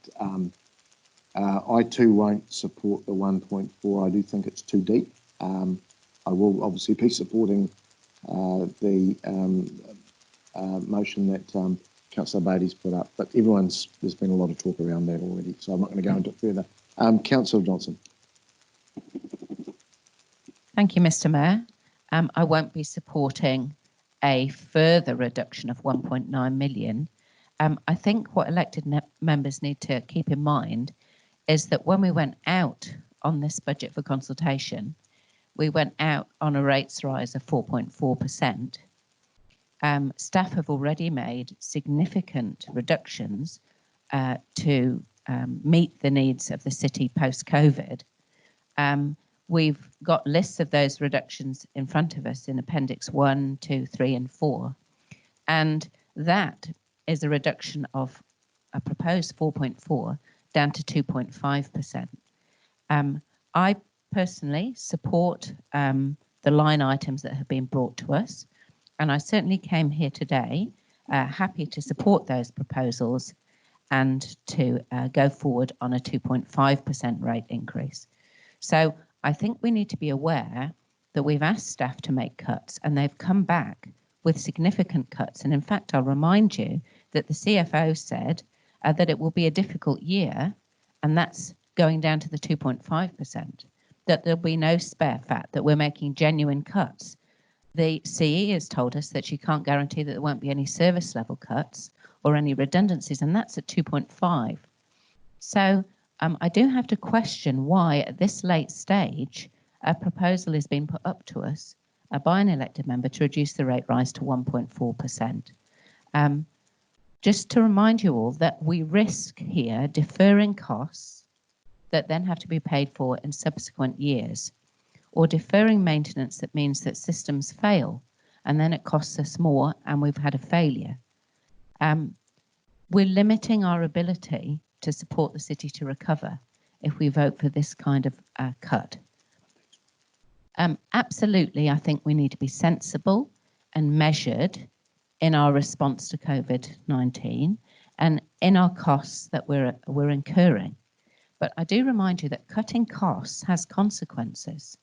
S5: I too won't support the 1.4. I do think it's too deep. I will obviously be supporting the motion that Councillor Beatty's put up, but there's been a lot of talk around that already, so I'm not going to go into it further. Councillor Johnson.
S7: Thank you, Mr. Mayor. I won't be supporting a further reduction of 1.9 million. I think what elected members need to keep in mind is that when we went out on this budget for consultation, we went out on a rates rise of 4.4%. Staff have already made significant reductions to meet the needs of the city post-COVID. We've got lists of those reductions in front of us in Appendix 1, 2, 3 and 4. And that is a reduction of a proposed 4.4 down to 2.5%. I personally support the line items that have been brought to us, and I certainly came here today happy to support those proposals and to go forward on a 2.5% rate increase. So I think we need to be aware that we've asked staff to make cuts and they've come back with significant cuts. And in fact, I'll remind you that the CFO said that it will be a difficult year, and that's going down to the 2.5%, that there'll be no spare fat, that we're making genuine cuts. The CE has told us that she can't guarantee that there won't be any service level cuts or any redundancies, and that's at 2.5. So I do have to question why at this late stage a proposal is being put up to us by an elected member to reduce the rate rise to 1.4%. Just to remind you all that we risk here deferring costs that then have to be paid for in subsequent years, or deferring maintenance that means that systems fail and then it costs us more and we've had a failure. We're limiting our ability to support the city to recover if we vote for this kind of cut. Absolutely, I think we need to be sensible and measured in our response to COVID-19 and in our costs that we're incurring. But I do remind you that cutting costs has consequences.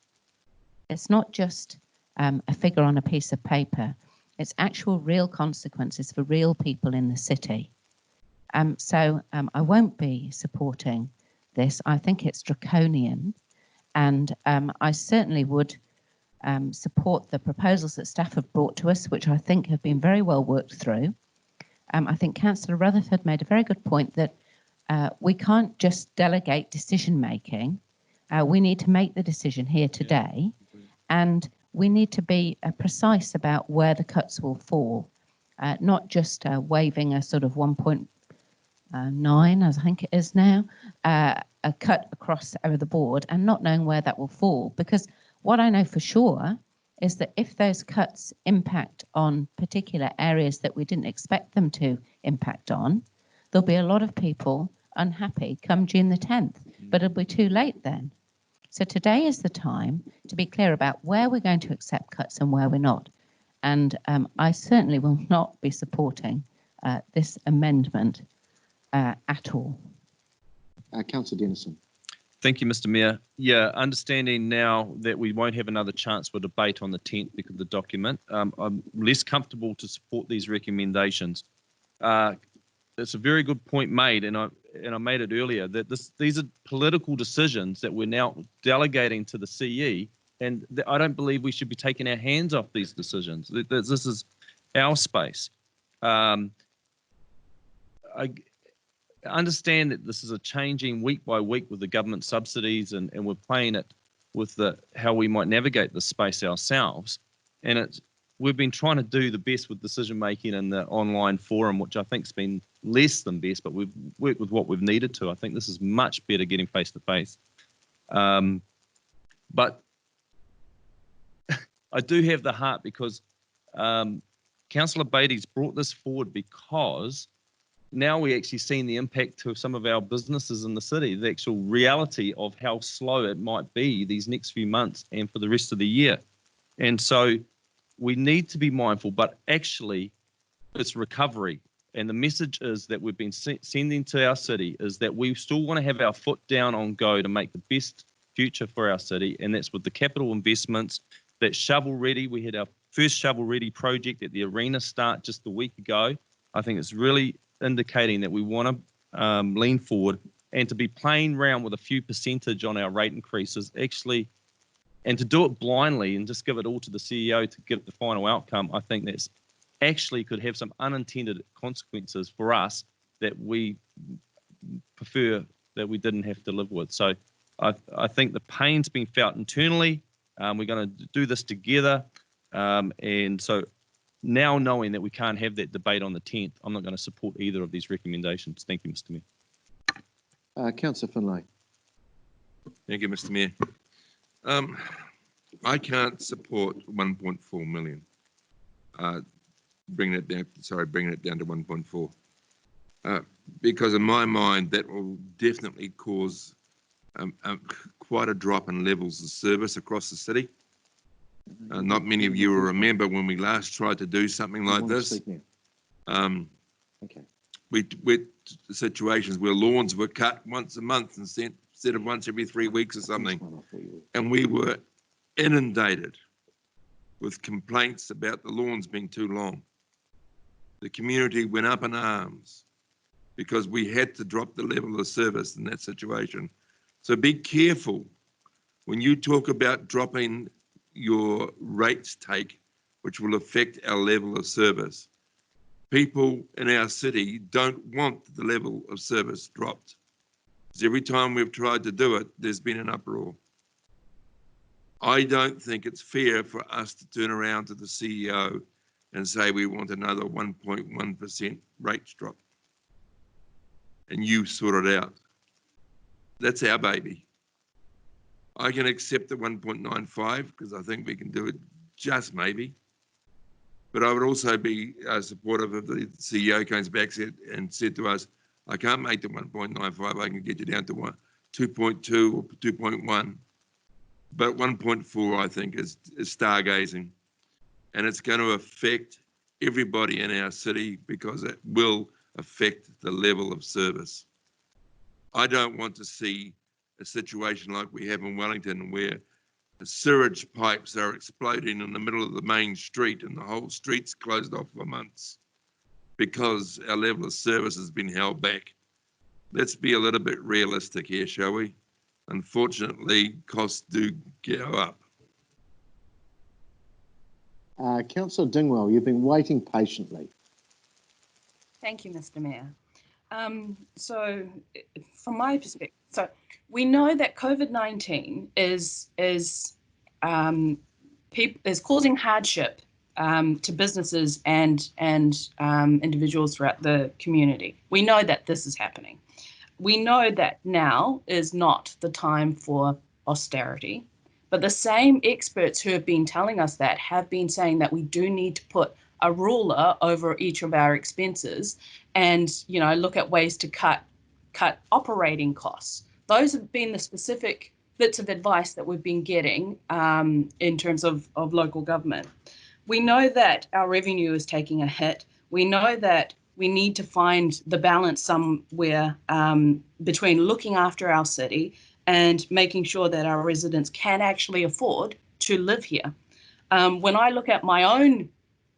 S7: It's not just a figure on a piece of paper. It's actual real consequences for real people in the city. So I won't be supporting this. I think it's draconian, and I certainly would support the proposals that staff have brought to us, which I think have been very well worked through. I think Councillor Rutherford made a very good point that we can't just delegate decision making. We need to make the decision here today, and we need to be precise about where the cuts will fall, not just waving a sort of 1.9, as I think it is now, a cut across over the board and not knowing where that will fall. Because what I know for sure is that if those cuts impact on particular areas that we didn't expect them to impact on, there'll be a lot of people unhappy come June the 10th, but it'll be too late then. So today is the time to be clear about where we're going to accept cuts and where we're not. And I certainly will not be supporting this amendment at all.
S5: Councillor Dennison.
S8: Thank you, Mr. Mayor. Yeah, understanding now that we won't have another chance for debate on the 10th because of the document, I'm less comfortable to support these recommendations. It's a very good point made, and I made it earlier, that these are political decisions that we're now delegating to the CE, and I don't believe we should be taking our hands off these decisions. This is our space. I understand that this is a changing week by week with the government subsidies, and we're playing it with how we might navigate this space ourselves. And we've been trying to do the best with decision making in the online forum, which I think's been less than best, but we've worked with what we've needed to. I think this is much better getting face to face. But I do have the heart because Councillor Beattie's brought this forward because now we're actually seeing the impact to some of our businesses in the city, the actual reality of how slow it might be these next few months and for the rest of the year. And so we need to be mindful, but actually it's recovery. And the message is that we've been sending to our city is that we still want to have our foot down on go to make the best future for our city. And that's with the capital investments, that shovel ready. We had our first shovel ready project at the arena start just a week ago. I think it's really indicating that we want to lean forward, and to be playing around with a few percentage on our rate increases actually, and to do it blindly and just give it all to the CEO to get the final outcome, I think that's actually could have some unintended consequences for us that we prefer that we didn't have to live with. So I think the pain's been felt internally. We're going to do this together. And so now knowing that we can't have that debate on the 10th, I'm not going to support either of these recommendations. Thank you, Mr. Mayor.
S5: Councillor Finlay.
S4: Thank you, Mr. Mayor. I can't support 1.4 million. bringing it down to 1.4. Because in my mind, that will definitely cause quite a drop in levels of service across the city. Not many of you will remember when we last tried to do something like this. We situations where lawns were cut once a month instead of once every 3 weeks or something, and we were inundated with complaints about the lawns being too long. The community went up in arms because we had to drop the level of service in that situation. So be careful when you talk about dropping your rates take, which will affect our level of service. People in our city don't want the level of service dropped. Because every time we've tried to do it, there's been an uproar. I don't think it's fair for us to turn around to the CEO and say we want another 1.1% rates drop. And you sort it out. That's our baby. I can accept the 1.95 because I think we can do it just maybe. But I would also be supportive if the CEO comes back and said to us, I can't make the 1.95, I can get you down to 2.2 or 2.1. But 1.4, I think, is stargazing. And it's going to affect everybody in our city because it will affect the level of service. I don't want to see a situation like we have in Wellington where the sewage pipes are exploding in the middle of the main street and the whole street's closed off for months because our level of service has been held back. Let's be a little bit realistic here, shall we? Unfortunately, costs do go up.
S5: Councillor Dingwell, you've been waiting patiently.
S20: Thank you, Mr. Mayor. So from my perspective, so we know that COVID-19 is causing hardship to businesses and individuals throughout the community. We know that this is happening. We know that now is not the time for austerity, but the same experts who have been telling us that have been saying that we do need to put a ruler over each of our expenses and, you know, look at ways to cut operating costs. Those have been the specific bits of advice that we've been getting in terms of local government. We know that our revenue is taking a hit. We know that we need to find the balance somewhere between looking after our city and making sure that our residents can actually afford to live here. When I look at my own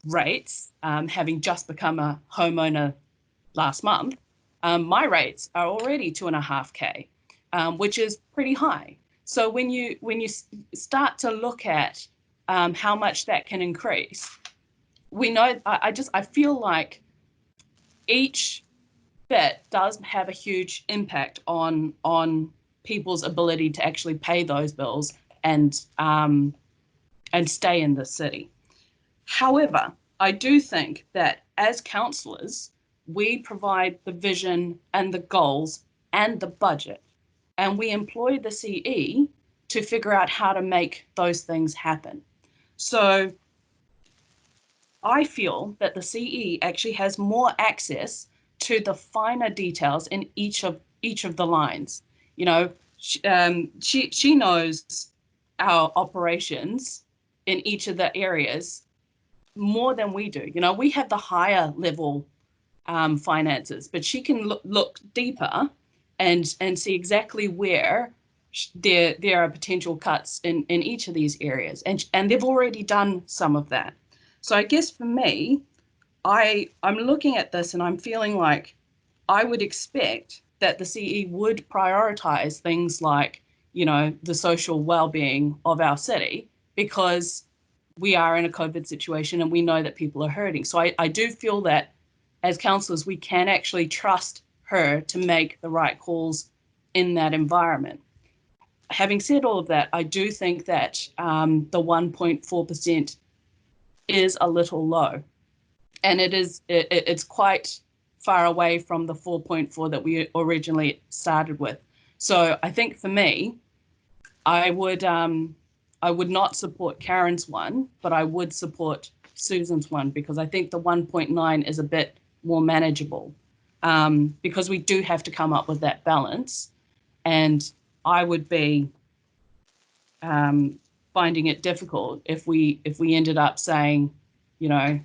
S20: rates, having just become a homeowner last month, my rates are already 2.5K, which is pretty high. So when you start to look at how much that can increase, we know I feel like each bit does have a huge impact on people's ability to actually pay those bills and stay in the city. However, I do think that as councillors, we provide the vision and the goals and the budget, and we employ the CE to figure out how to make those things happen. So I feel that the CE actually has more access to the finer details in each of the lines. You know, she knows our operations in each of the areas more than we do. You know, we have the higher level finances, but she can look deeper and see exactly where there are potential cuts in each of these areas, and they've already done some of that. So I guess for me, I'm looking at this and I'm feeling like I would expect that the CE would prioritize things like, you know, the social well-being of our city, because we are in a COVID situation and we know that people are hurting. So I do feel that as councillors, we can actually trust her to make the right calls in that environment. Having said all of that, I do think that the 1.4% is a little low, and it's quite far away from the 4.4 that we originally started with. So I think for me, I would not support Karen's one, but I would support Susan's one, because I think the 1.9 is a bit more manageable, because we do have to come up with that balance. And I would be finding it difficult if we ended up saying, you know,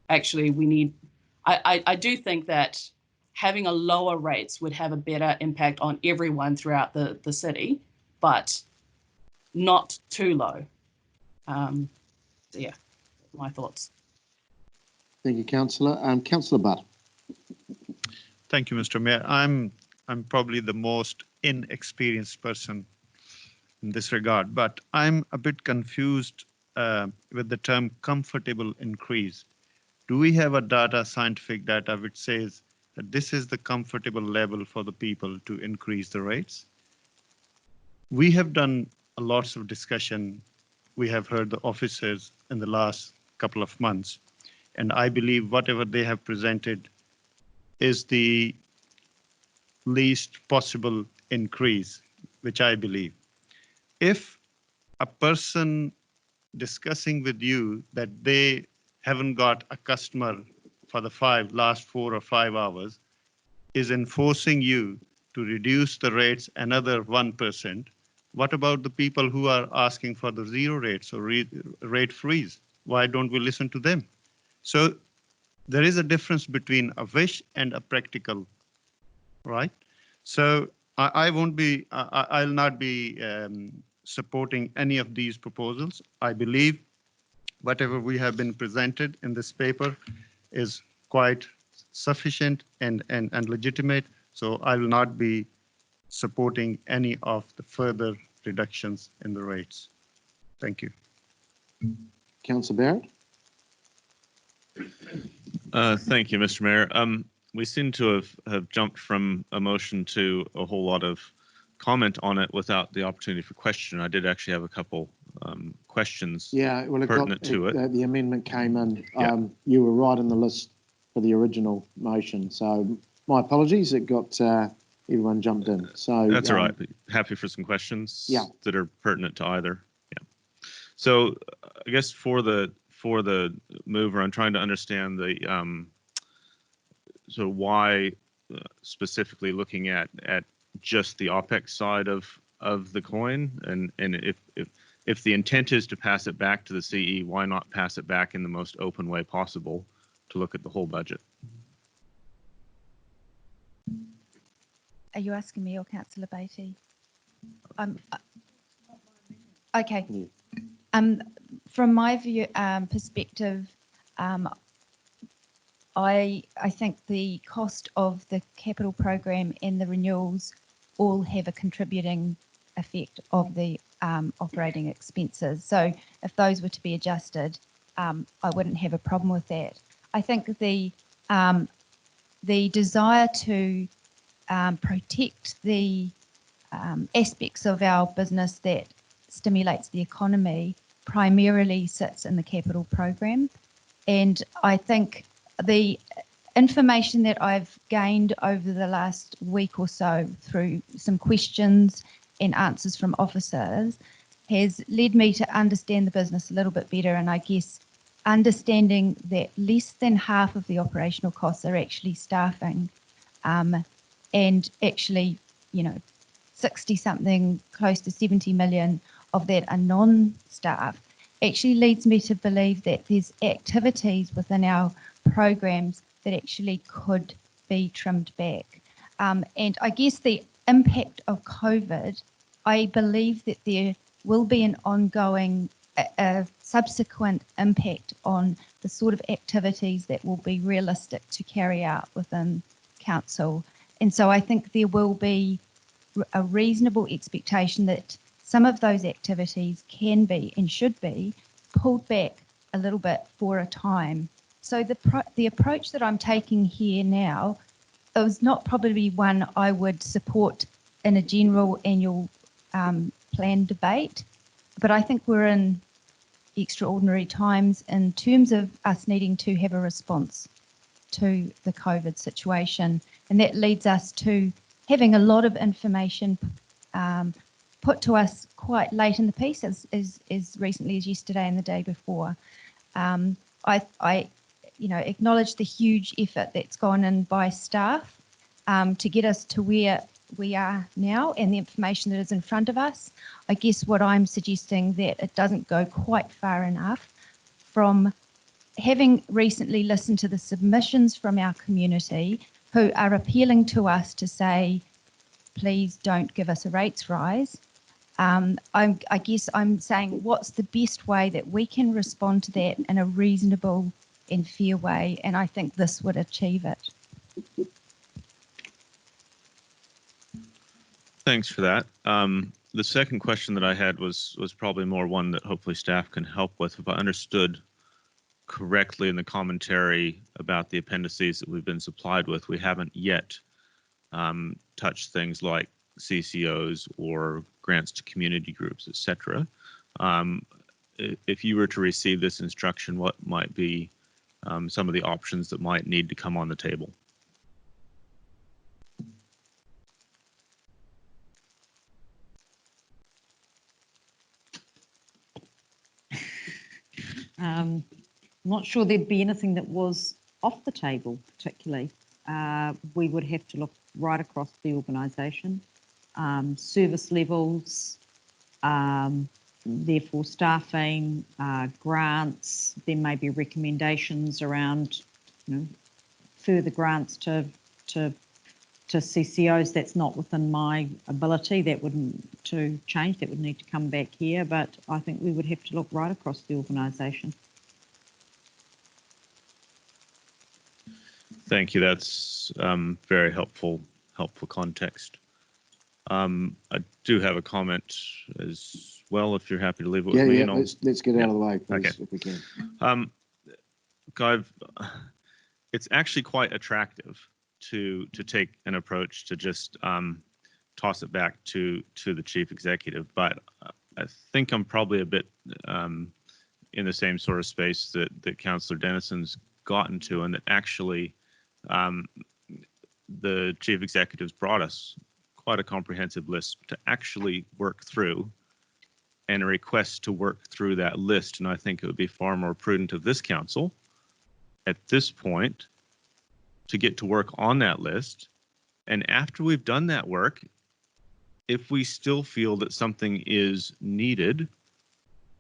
S20: actually we need, I do think that having a lower rates would have a better impact on everyone throughout the city, but not too low. So yeah, my thoughts.
S5: Thank you, Councillor. Councillor Butt.
S9: Thank you, Mr. Mayor. I'm probably the most inexperienced person in this regard, but I'm a bit confused with the term comfortable increase. Do we have a scientific data which says that this is the comfortable level for the people to increase the rates? We have done lots of discussion. We have heard the officers in the last couple of months, and I believe whatever they have presented is the least possible increase, which I believe. If a person discussing with you that they haven't got a customer for the last 4 or 5 hours is enforcing you to reduce the rates another 1%, what about the people who are asking for the 0 rates or rate freeze? Why don't we listen to them? So there is a difference between a wish and a practical, right? So I'll not be supporting any of these proposals. I believe whatever we have been presented in this paper is quite sufficient and legitimate. So I will not be supporting any of the further reductions in the rates. Thank you.
S5: Councillor Barrett.
S11: Thank you, Mr. Mayor. We seem to have jumped from a motion to a whole lot of comment on it without the opportunity for question. I did actually have a couple questions pertinent to it.
S5: The amendment came in. You were right in the list for the original motion. So my apologies, it got everyone jumped in. So
S11: that's all right. Happy for some questions that are pertinent to either. Yeah. So I guess for the mover, I'm trying to understand the so why specifically looking at just the OPEX side of the coin, and if the intent is to pass it back to the CE, why not pass it back in the most open way possible to look at the whole budget?
S6: Are you asking me or Councillor Beattie? Okay. From my view perspective, I think the cost of the capital program and the renewals all have a contributing effect of the operating expenses. So if those were to be adjusted, I wouldn't have a problem with that. I think the desire to protect the aspects of our business that stimulates the economy primarily sits in the capital program. And I think the information that I've gained over the last week or so through some questions and answers from officers has led me to understand the business a little bit better. And I guess understanding that less than half of the operational costs are actually staffing, and actually, 60 something, close to 70 million of that are non-staff, actually leads me to believe that there's activities within our programs that actually could be trimmed back. And I guess the impact of COVID, I believe that there will be an ongoing subsequent impact on the sort of activities that will be realistic to carry out within council. And so I think there will be a reasonable expectation that some of those activities can be and should be pulled back a little bit for a time. So the approach that I'm taking here now is not probably one I would support in a general annual plan debate, but I think we're in extraordinary times in terms of us needing to have a response to the COVID situation. And that leads us to having a lot of information put to us quite late in the piece, as recently as yesterday and the day before. I acknowledge the huge effort that's gone in by staff to get us to where we are now and the information that is in front of us. I guess what I'm suggesting that it doesn't go quite far enough. From having recently listened to the submissions from our community who are appealing to us to say, please don't give us a rates rise. I guess I'm saying, what's the best way that we can respond to that in a reasonable and fair way? And I think this would achieve it.
S11: Thanks for that. The second question that I had was probably more one that hopefully staff can help with. If I understood correctly in the commentary about the appendices that we've been supplied with, we haven't yet touched things like CCOs or grants to community groups, etc. If you were to receive this instruction, what might be some of the options that might need to come on the table?
S15: I'm not sure there'd be anything that was off the table particularly. We would have to look right across the organisation, service levels, therefore staffing, grants. There may be recommendations around, further grants to CCOs. That's not within my ability. That wouldn't to change. That would need to come back here. But I think we would have to look right across the organisation.
S11: Thank you. That's very helpful context. I do have a comment as well, if you're happy to leave it with me.
S5: Yeah, let's get out of the way, please,
S11: okay.
S5: if we can.
S11: It's actually quite attractive to take an approach to just toss it back to the chief executive, but I think I'm probably a bit in the same sort of space that Councillor Dennison's gotten to, and that actually the chief executive's brought us quite a comprehensive list to actually work through, and a request to work through that list. And I think it would be far more prudent of this council at this point to get to work on that list. And after we've done that work, if we still feel that something is needed,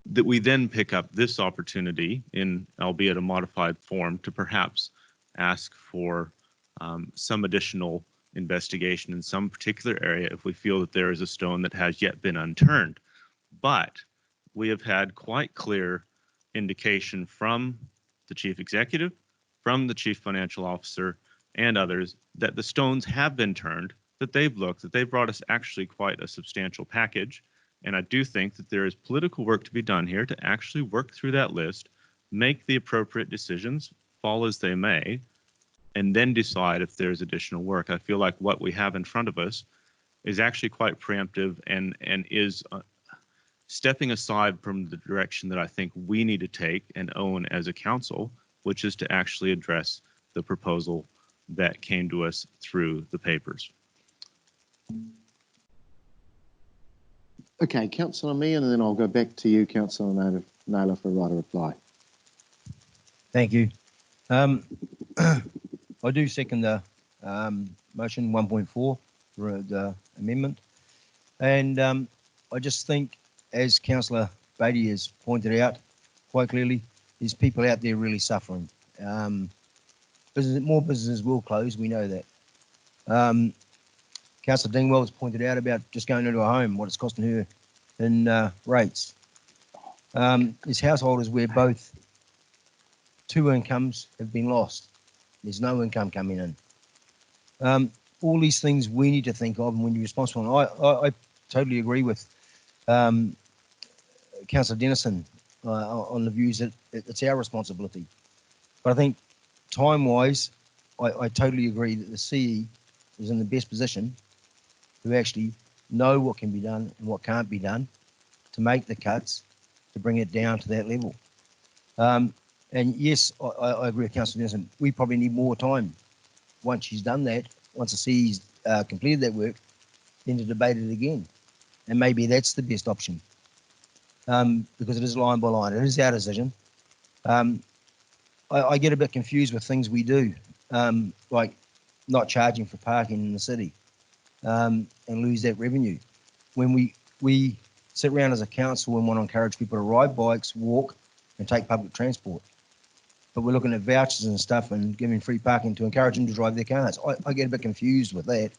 S11: that we then pick up this opportunity in, albeit a modified form, to perhaps ask for some additional investigation in some particular area if we feel that there is a stone that has yet been unturned. But we have had quite clear indication from the chief executive, from the chief financial officer, and others that the stones have been turned, that they've looked, that they've brought us actually quite a substantial package. And I do think that there is political work to be done here to actually work through that list, make the appropriate decisions, fall as they may, and then decide if there's additional work. I feel like what we have in front of us is actually quite preemptive and is stepping aside from the direction that I think we need to take and own as a council, which is to actually address the proposal that came to us through the papers.
S5: Okay, Councillor Meehan, and then I'll go back to you, Councillor Naylor, for a right of reply.
S16: Thank you. I do second the motion 1.4 for the amendment. And I just think, as Councillor Beattie has pointed out quite clearly, there's people out there really suffering. More businesses will close, we know that. Councillor Dingwell has pointed out about just going into a home, what it's costing her in rates. There's householders where both two incomes have been lost. There's no income coming in. All these things we need to think of when you're responsible. I totally agree with Councillor Dennison on the views that it's our responsibility. But I think time-wise, I totally agree that the CE is in the best position to actually know what can be done and what can't be done to make the cuts, to bring it down to that level. And yes, I agree with Councillor Dennison. We probably need more time once she's done that, once the CE's completed that work, then to debate it again. And maybe that's the best option, because it is line by line. It is our decision. I get a bit confused with things we do, like not charging for parking in the city, and lose that revenue. When we sit around as a council and want to encourage people to ride bikes, walk, and take public transport, but we're looking at vouchers and stuff and giving free parking to encourage them to drive their cars. I get a bit confused with that.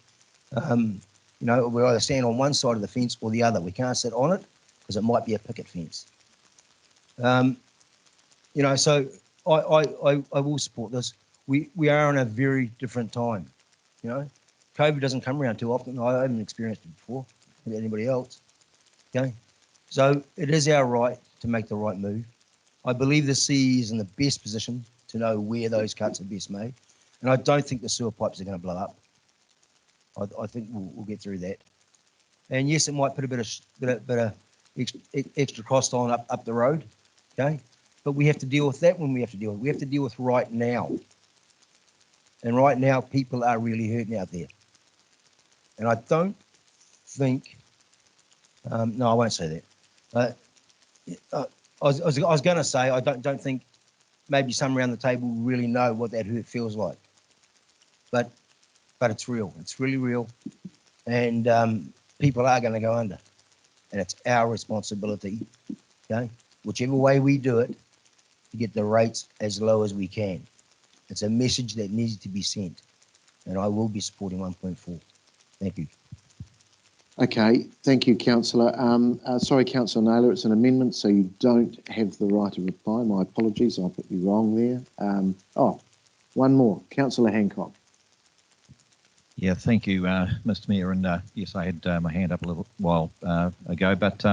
S16: You know, we either stand on one side of the fence or the other. We can't sit on it because it might be a picket fence. You know, so I will support this. We are in a very different time. You know, COVID doesn't come around too often. I haven't experienced it before. Maybe anybody else. Okay, so it is our right to make the right move. I believe the CE is in the best position to know where those cuts are best made, and I don't think the sewer pipes are going to blow up. I think we'll get through that. And yes, it might put a bit of extra cost on up the road. Okay, but we have to deal with that when we have to deal with it. We have to deal with right now. And right now, people are really hurting out there. And I don't think, no, I won't say that. I was going to say, I don't think maybe some around the table really know what that hurt feels like. But it's real. It's really real. And people are going to go under. And it's our responsibility, okay, whichever way we do it, to get the rates as low as we can. It's a message that needs to be sent. And I will be supporting 1.4. Thank you.
S5: Okay, thank you, Councillor. Sorry, Councillor Naylor, it's an amendment, so you don't have the right of reply. My apologies, I'll put you wrong there. One more, Councillor Hancock.
S10: Yeah, thank you, Mr. Mayor. And yes, I had my hand up a little while ago, but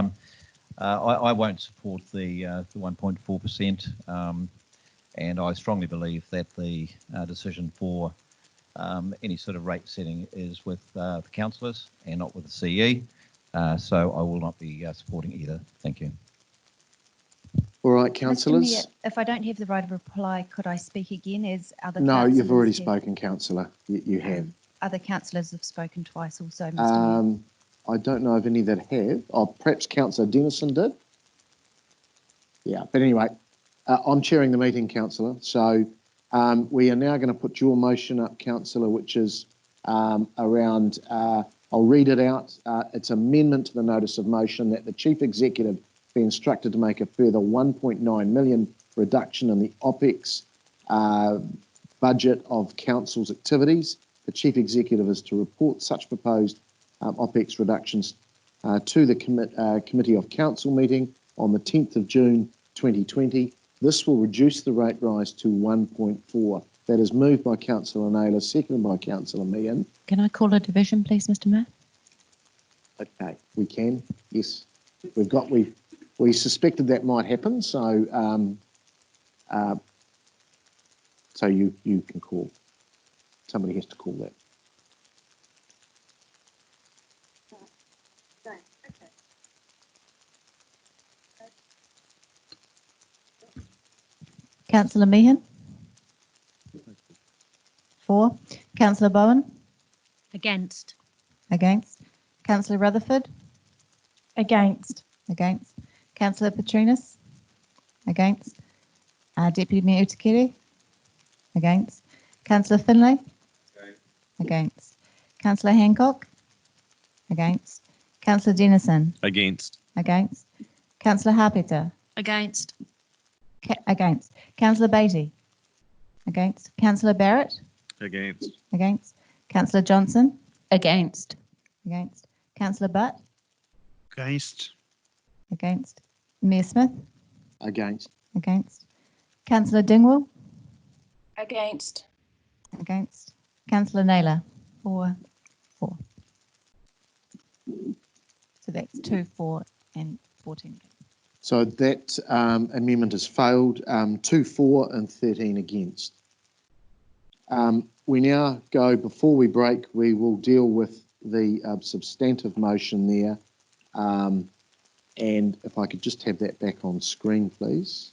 S10: I won't support the 1.4%. And I strongly believe that the decision for any sort of rate setting is with the councillors and not with the CE. So I will not be supporting either. Thank you.
S5: All right,
S6: Mr.
S5: councillors.
S6: Mayor, if I don't have the right of reply, could I speak again as other
S5: No,
S6: councillors
S5: you've already
S6: have-
S5: spoken, councillor. You have.
S6: Other councillors have spoken twice also, Mr. Mayor.
S5: I don't know of any that have. Oh, perhaps Councillor Dennison did. Yeah, but anyway, I'm chairing the meeting, councillor. So we are now going to put your motion up, councillor, which is around, I'll read it out. It's amendment to the notice of motion that the Chief Executive be instructed to make a further 1.9 million reduction in the OPEX budget of council's activities. The Chief Executive is to report such proposed OPEX reductions to the Committee of Council meeting on the 10th of June 2020. This will reduce the rate rise to 1.4. That is moved by Councillor Naylor, seconded by Councillor Meehan.
S7: Can I call a division, please, Mr. Mayor?
S5: Okay, we can. Yes, we suspected that might happen, so so you can call. Somebody has to call that.
S6: Councillor Meehan? For. Councillor Bowen?
S2: Against.
S6: Against. Councillor Rutherford?
S12: Against.
S6: Against. Councillor Petrinas? Against. Deputy Mayor Utikere? Against. Councillor Finlay? Against. Councillor Hancock? Against. Councillor Dennison?
S8: Against.
S6: Against. Councillor Harpeta?
S2: Against.
S6: Against. Councillor Beattie? Against. Councillor Barrett?
S11: Against.
S6: Against. Councillor Johnson?
S7: Against.
S6: Against. Councillor Butt?
S9: Against.
S6: Against. Mayor Smith?
S5: Against.
S6: Against. Councillor Dingwall?
S20: Against.
S6: Against. Councillor Naylor? For. So that's 2, 4 and 14.
S5: So that amendment has failed, 2 for and 13 against. We now go, before we break, we will deal with the substantive motion there. And if I could just have that back on screen, please.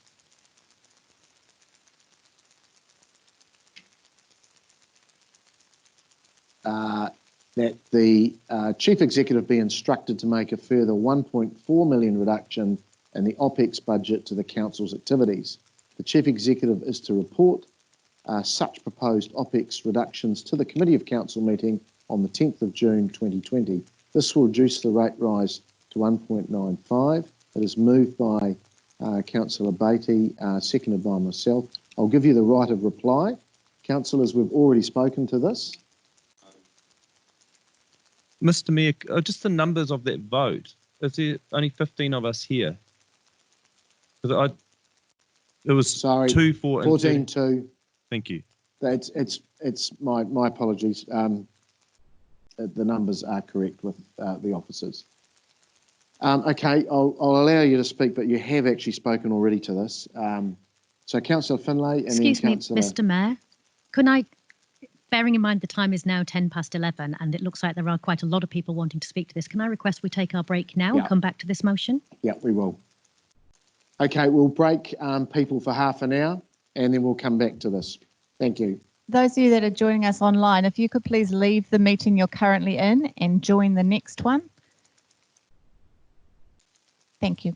S5: That the Chief Executive be instructed to make a further 1.4 million reduction in the OPEX budget to the Council's activities. The Chief Executive is to report such proposed OPEX reductions to the Committee of Council meeting on the 10th of June 2020. This will reduce the rate rise to 1.95. It is moved by Councillor Beattie, seconded by myself. I'll give you the right of reply. Councillors, we've already spoken to this.
S8: Mr. Mayor, just the numbers of that vote. Is there only 15 of us here? It was 2, 4, and
S5: 14, 2.
S8: Thank you.
S5: It's my apologies. The numbers are correct with the officers. Okay, I'll allow you to speak, but you have actually spoken already to this. So Councillor Finlay and
S2: Excuse
S5: then
S2: me,
S5: Councillor...
S2: Mr. Mayor, can I, bearing in mind the time is now 11 and it looks like there are quite a lot of people wanting to speak to this, can I request we take our break now and come back to this motion?
S5: Yeah, we will. Okay, we'll break people for half an hour and then we'll come back to this. Thank you.
S6: Those of you that are joining us online, if you could please leave the meeting you're currently in and join the next one. Thank you.